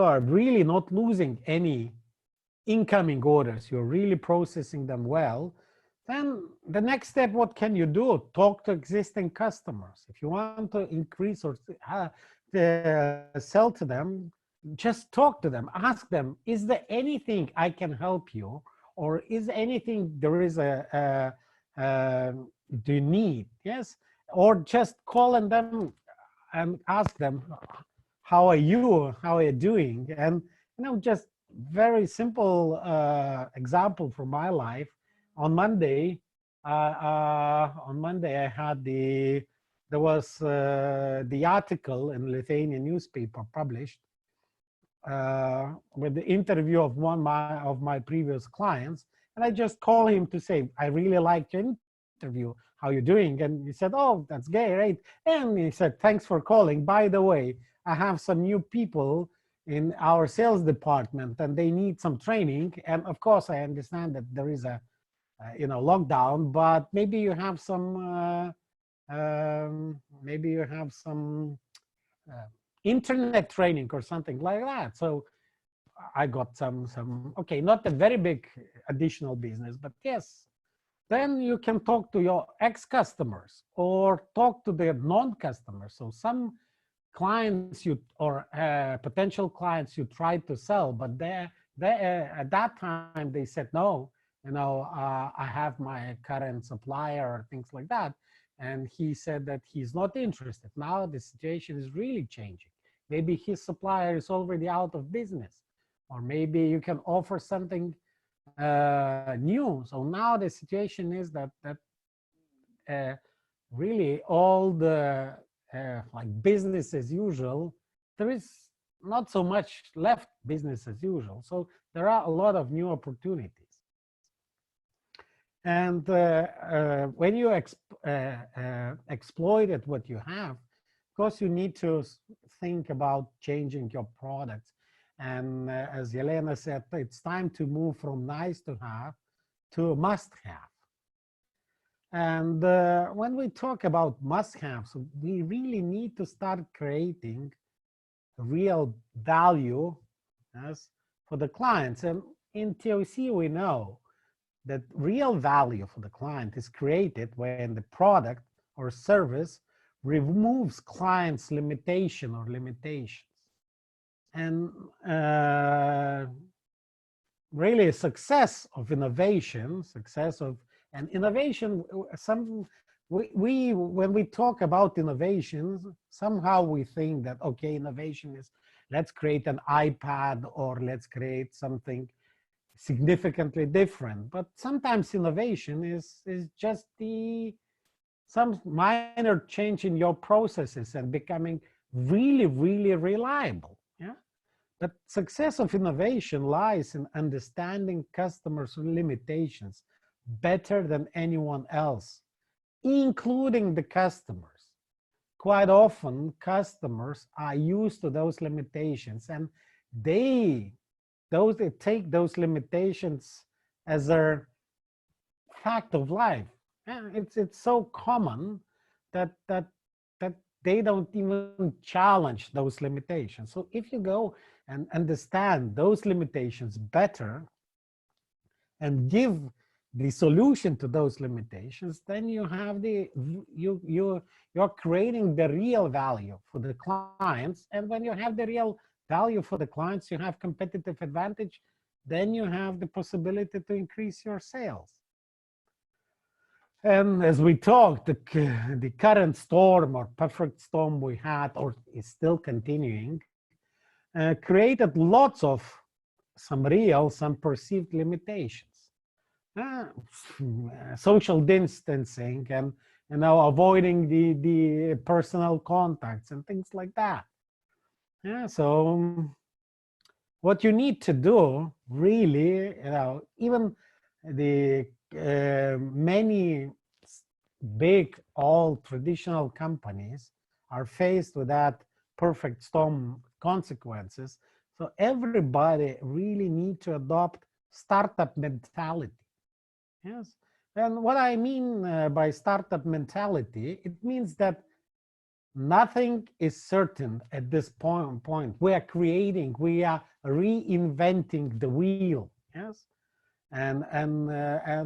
are really not losing any incoming orders, you're really processing them well, then the next step, what can you do? Talk to existing customers. If you want to increase or sell to them, just talk to them. Ask them, is there anything I can help you? Or is anything there is do you need? Yes. Or just call on them and ask them, how are you? How are you doing? And, you know, just very simple example from my life. On Monday, I had there was the article in Lithuanian newspaper published with the interview of one of my previous clients, and I just called him to say, I really liked your interview. How you doing? And he said, oh, that's great. And he said, thanks for calling. By the way, I have some new people in our sales department and they need some training. And of course, I understand that there is a lockdown, but maybe you have some internet training or something like that. So I got some okay, not a very big additional business, but yes. Then you can talk to your ex-customers or talk to their non-customers. So some clients or potential clients you tried to sell, but they at that time they said, no, I have my current supplier or things like that. And he said that he's not interested. Now the situation is really changing. Maybe his supplier is already out of business, or maybe you can offer something new. So now the situation is that really all the like business as usual, there is not so much left business as usual. So there are a lot of new opportunities. And when you exploited what you have, of course, you need to think about changing your products. And as Yelena said, it's time to move from nice to have to must have. And when we talk about must haves, we really need to start creating real value for the clients. And in TOC, we know that real value for the client is created when the product or service removes clients' limitation or limitations. And really success of innovation, and innovation, when we talk about innovations, somehow we think that, okay, innovation is, let's create an iPad or let's create something significantly different. But sometimes innovation is just some minor change in your processes and becoming really, really reliable. Yeah. But success of innovation lies in understanding customers' limitations better than anyone else, including the customers. quite often customers are used to those limitations, and they take those limitations as a fact of life. And it's so common that they don't even challenge those limitations. So if you go and understand those limitations better and give the solution to those limitations, then you have you're creating the real value for the clients. And when you have the real value for the clients, you have competitive advantage, then you have the possibility to increase your sales. And as we talked, the current storm or perfect storm we had, or is still continuing, created lots of some real, some perceived limitations. Social distancing and avoiding the personal contacts and things like that. So what you need to do really, even the many big old traditional companies are faced with that perfect storm consequences. So everybody really need to adopt startup mentality. Yes. And what I mean by startup mentality, it means that nothing is certain at this point. We are reinventing the wheel. Yes. And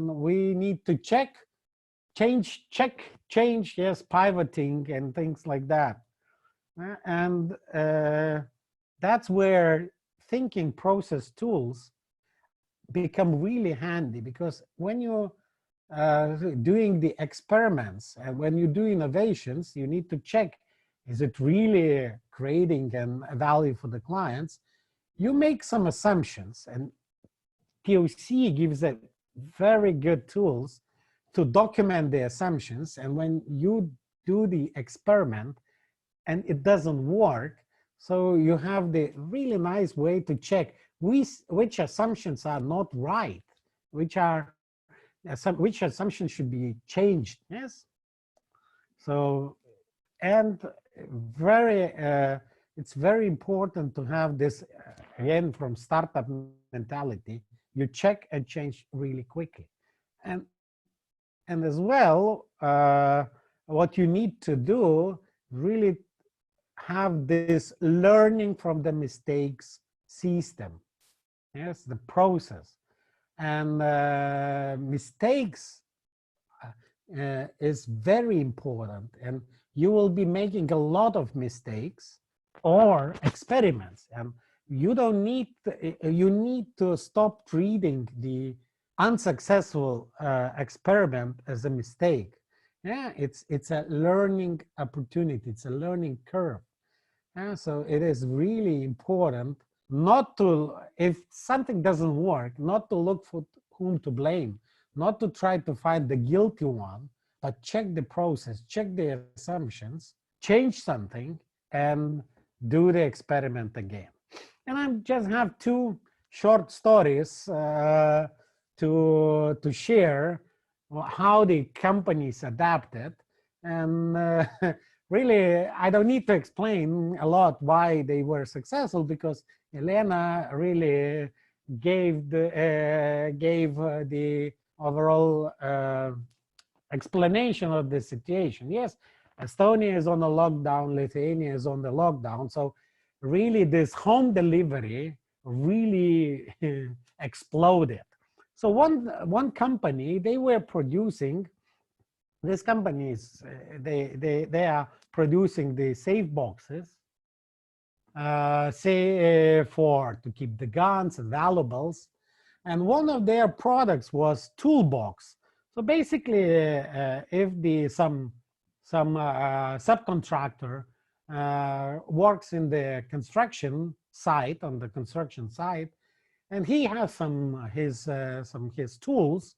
we need to change, yes, pivoting and things like that. And that's where thinking process tools become really handy, because when you're doing the experiments and when you do innovations, you need to check, is it really creating a value for the clients? You make some assumptions, and POC gives a very good tools to document the assumptions. And when you do the experiment and it doesn't work, so you have the really nice way to check which assumptions are not right, which assumptions should be changed. Yes. So, and it's very important to have this, again, from startup mentality. You check and change really quickly. And as well, what you need to do, really have this learning from the mistakes system. Yes, the process. And mistakes is very important. And you will be making a lot of mistakes or experiments. And you don't need, you need to stop treating the unsuccessful experiment as a mistake. Yeah, it's a learning opportunity. It's a learning curve. So it is really important not to, if something doesn't work, not to look for whom to blame, not to try to find the guilty one, but check the process, check the assumptions, change something, and do the experiment again. And I just have two short stories to share how the companies adapted. And really, I don't need to explain a lot why they were successful, because Elena really gave the overall explanation of the situation. Yes, Estonia is on a lockdown, Lithuania is on the lockdown. So really this home delivery really exploded. So one company, they were producing, these companies, they are producing the safe boxes, to keep the guns and valuables. And one of their products was toolbox. So basically, if some subcontractor works in the construction site, on the construction site, and he has his tools.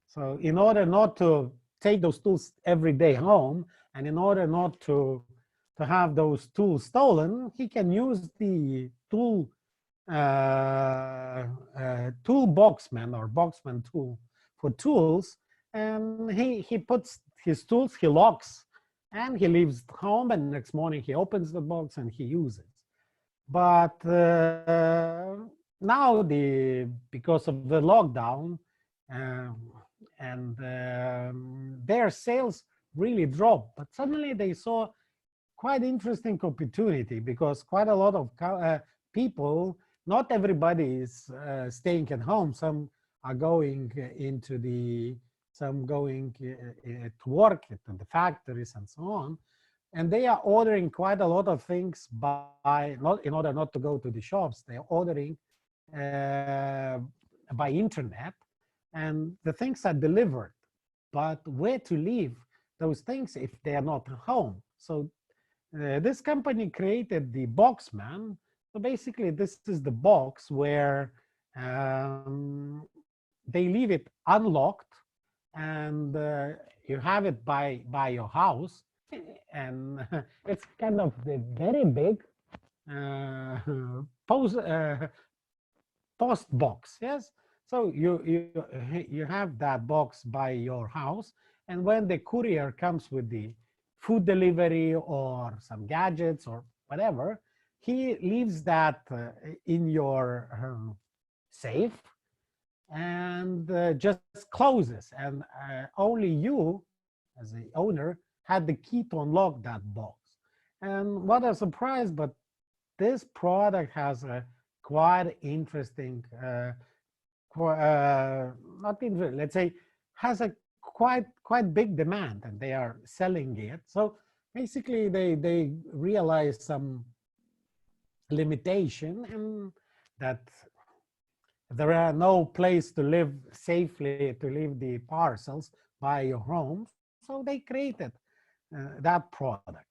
So in order not to take those tools every day home, and in order not to have those tools stolen, he can use the toolboxman or boxman tool for tools. And he puts his tools, he locks and he leaves home, and next morning he opens the box and he uses. But now because of the lockdown, uh, and their sales really dropped. But suddenly they saw quite interesting opportunity, because quite a lot of people, not everybody is staying at home. Some are going some going to work at the factories and so on. And they are ordering quite a lot of things not in order not to go to the shops. They're ordering by internet, and the things are delivered. But where to leave those things if they are not home? So this company created the Boxman. So basically, this is the box where they leave it unlocked, and you have it by your house, and it's kind of the very big post box. Yes, so you have that box by your house, and when the courier comes with the food delivery or some gadgets or whatever, he leaves that in your safe, and just closes, and only you as the owner had the key to unlock that box. And what a surprise, but this product has a quite interesting not interesting, let's say, has a quite big demand, and they are selling it. So basically they realize some limitation, and that there are no place to live safely, to leave the parcels by your home. So they created that product.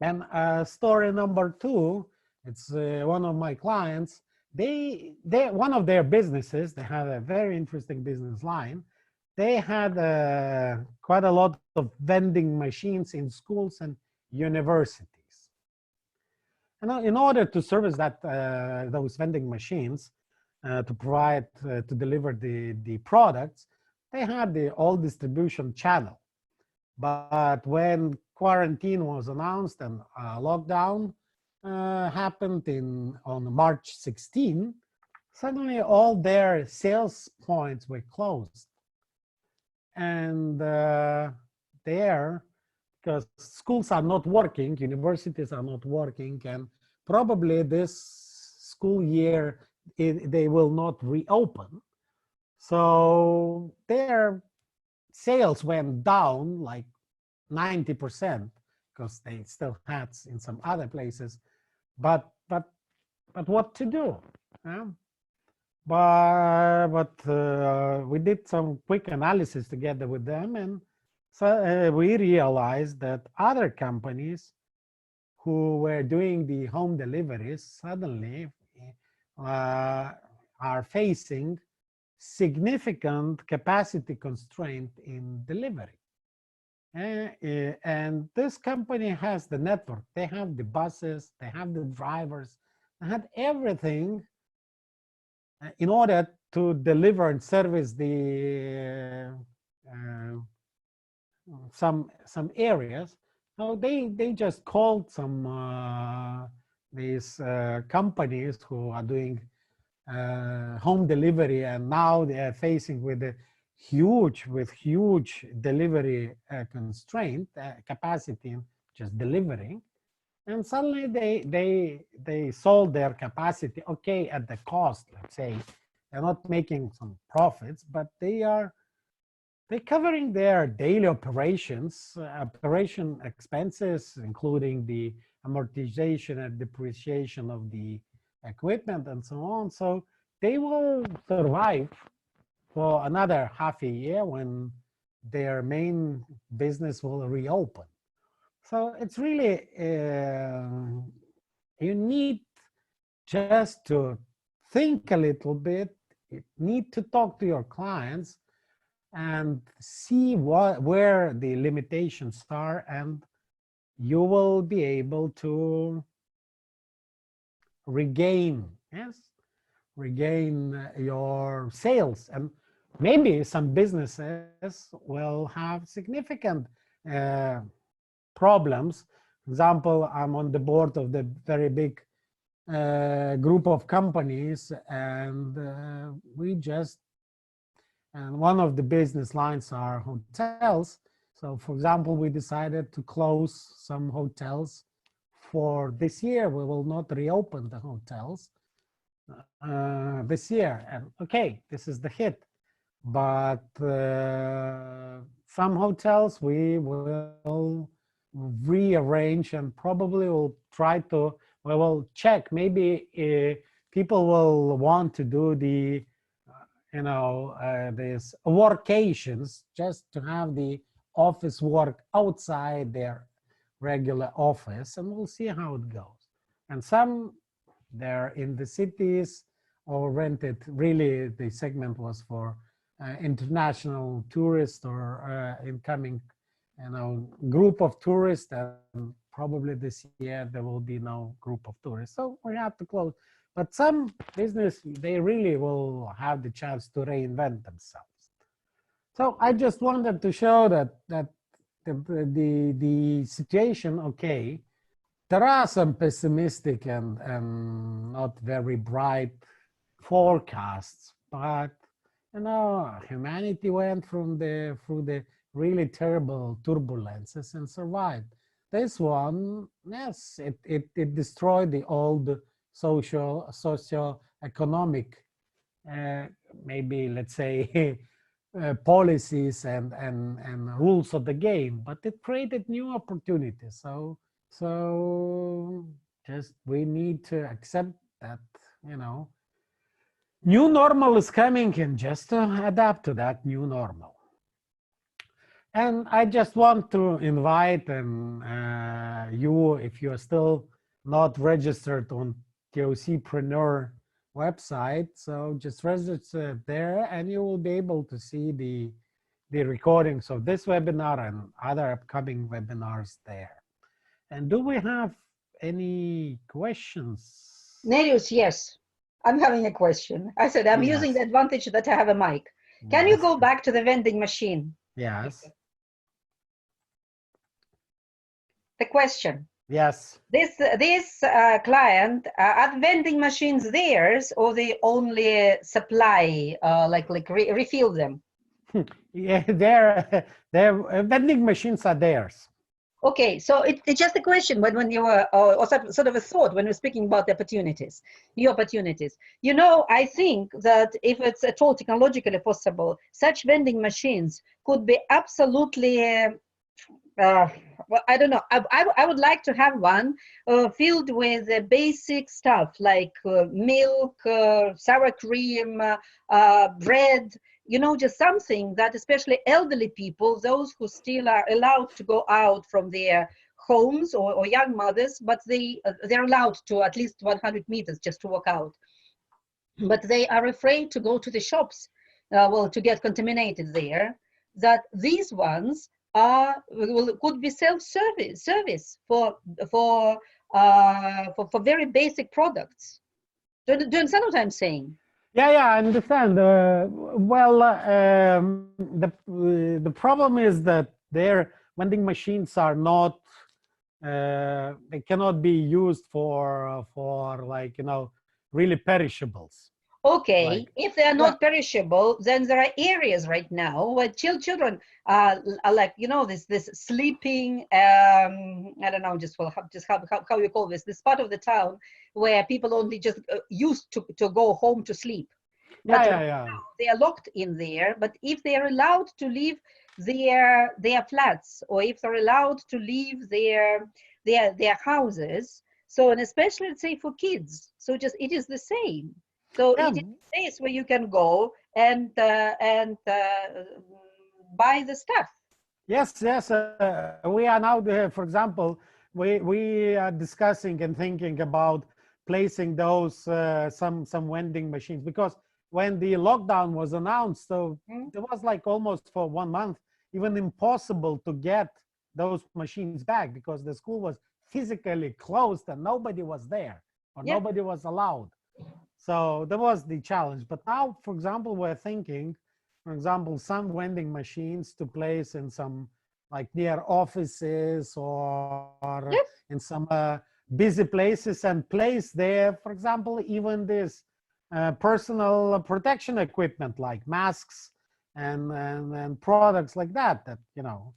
And story number two, it's one of my clients. They one of their businesses, they had a very interesting business line. They had quite a lot of vending machines in schools and universities. And in order to service that those vending machines, to provide, to deliver the products, they had the all distribution channel. But when quarantine was announced and lockdown happened on March 16, suddenly all their sales points were closed. And there, because schools are not working, universities are not working, and probably this school year they will not reopen. So their sales went down like 90%, because they still had in some other places. But what to do? Yeah? But we did some quick analysis together with them, and so we realized that other companies who were doing the home deliveries suddenly are facing significant capacity constraint in delivery. And this company has the network. They have the buses, they have the drivers, they had everything in order to deliver and service the some areas. So they just called some these companies who are doing home delivery, and now they are facing with a huge delivery constraint capacity, just delivering. And suddenly they sold their capacity, okay, at the cost. Let's say they're not making some profits, but they're covering their daily operations, operation expenses, including the amortization and depreciation of the equipment and so on. So they will survive for another half a year when their main business will reopen. So it's really, you need just to think a little bit. You need to talk to your clients and see where the limitations are, and you will be able to regain your sales. And maybe some businesses will have significant problems. For example, I'm on the board of the very big group of companies, and and one of the business lines are hotels. So for example, we decided to close some hotels for this year. We will not reopen the hotels this year. And okay, this is the hit. But some hotels we will rearrange and probably will try to, we will check. Maybe people will want to do the, these workations, just to have the office work outside their regular office, and we'll see how it goes. And some, they're in the cities or rented. Really, the segment was for international tourists or incoming, group of tourists. And probably this year there will be no group of tourists, so we have to close. But some business, they really will have the chance to reinvent themselves. So I just wanted to show that the situation, okay, there are some pessimistic and not very bright forecasts, but humanity went through the really terrible turbulences and survived. This one, yes, it destroyed the old socio-economic, maybe let's say, policies and rules of the game, but it created new opportunities. So just we need to accept that, new normal is coming, and just to adapt to that new normal. And I just want to invite you, if you're still not registered on TOCpreneur website, so just register there, and you will be able to see the recordings of this webinar and other upcoming webinars there. And do we have any questions? Nerius, yes. I'm having a question. I said, I'm using the advantage that I have a mic. Can you go back to the vending machine? Yes. The question. Yes. This client, are vending machines theirs, or they only supply, refill them? Yeah, their vending machines are theirs. Okay, so it's just a question when you were, or sort of a thought when we're speaking about the opportunities, new opportunities. I think that if it's at all technologically possible, such vending machines could be absolutely, well, I don't know. I would like to have one filled with basic stuff like milk, sour cream, bread, just something that especially elderly people, those who still are allowed to go out from their homes, or young mothers, but they're allowed to at least 100 meters just to walk out. But they are afraid to go to the shops, to get contaminated there, that these ones could be service for very basic products. Do you understand what I'm saying? Yeah, I understand. The problem is that their vending machines are not. They cannot be used for really perishables. Okay, if they are not perishable, then there are areas right now where children are like, this sleeping, I don't know, how you call this part of the town where people only just used to go home to sleep. But Yeah. They are locked in there. But if they are allowed to leave their flats, or if they're allowed to leave their houses, so, and especially, let's say, for kids, so just it is the same. So it is a place where you can go and buy the stuff. Yes. We are now, for example, we are discussing and thinking about placing those some vending machines, because when the lockdown was announced, so it was like almost for 1 month even impossible to get those machines back, because the school was physically closed and nobody was there, or nobody was allowed. So that was the challenge. But now, for example, we're thinking, for example, some vending machines to place in some like near offices or Yes. in some busy places, and place there, for example, even this personal protection equipment like masks and products like that, you know,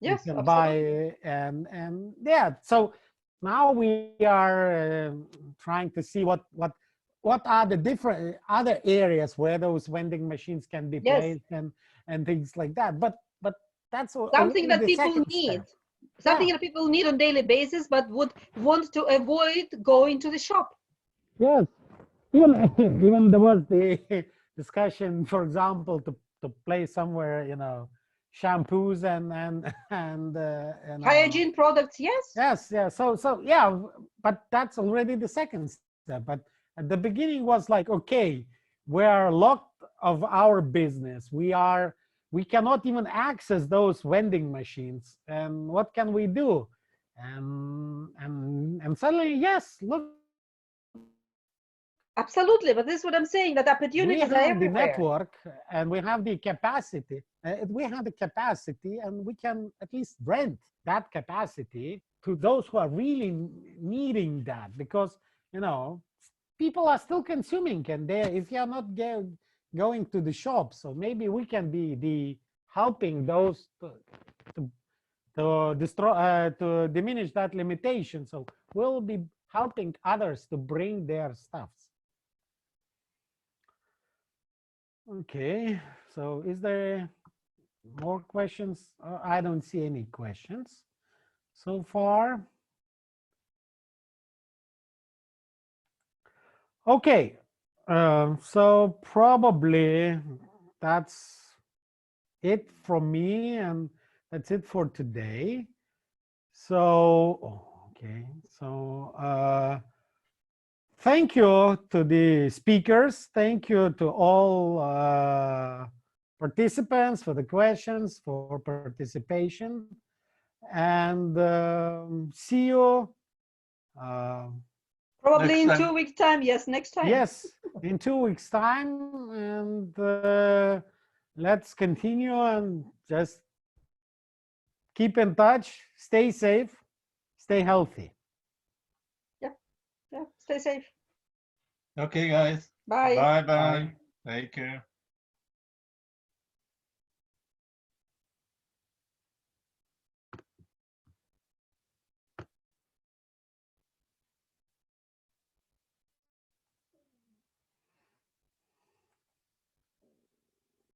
you Yes, can absolutely. buy. And yeah, so now we are trying to see what are the different other areas where those vending machines can be Yes. placed and things like that. But that's Something only that the people second need. step. Something Yeah. that people need on daily basis, but would want to avoid going to the shop. Yes. Even even there was the discussion, for example, to place somewhere, you know, shampoos and Hygiene products, yes. yes, yeah. So yeah, but that's already the second step. But at the beginning was like, okay, we are locked of our business. We cannot even access those vending machines. And what can we do? And suddenly, yes, look, Absolutely, but this is what I'm saying, that we opportunities are have the everywhere. network and we have the capacity. We have the capacity, and we can at least rent that capacity to those who are really needing that, because you know people are still consuming, and they, if you are not going to the shop, so maybe we can be the helping those to, to destroy to diminish that limitation. So we'll be helping others to bring their stuffs. Okay, so is there more questions? I don't see any questions so far. Okay, so probably that's it from me, and that's it for today. So, okay, so thank you to the speakers. Thank you to all participants for the questions, for participation. And see you. Probably Next in time. 2 weeks' time. Yes, next time. Yes, in 2 weeks' time. And let's continue and just keep in touch. Stay safe. Stay healthy. Yeah, stay safe. Okay, guys. Bye. Bye bye. Take care.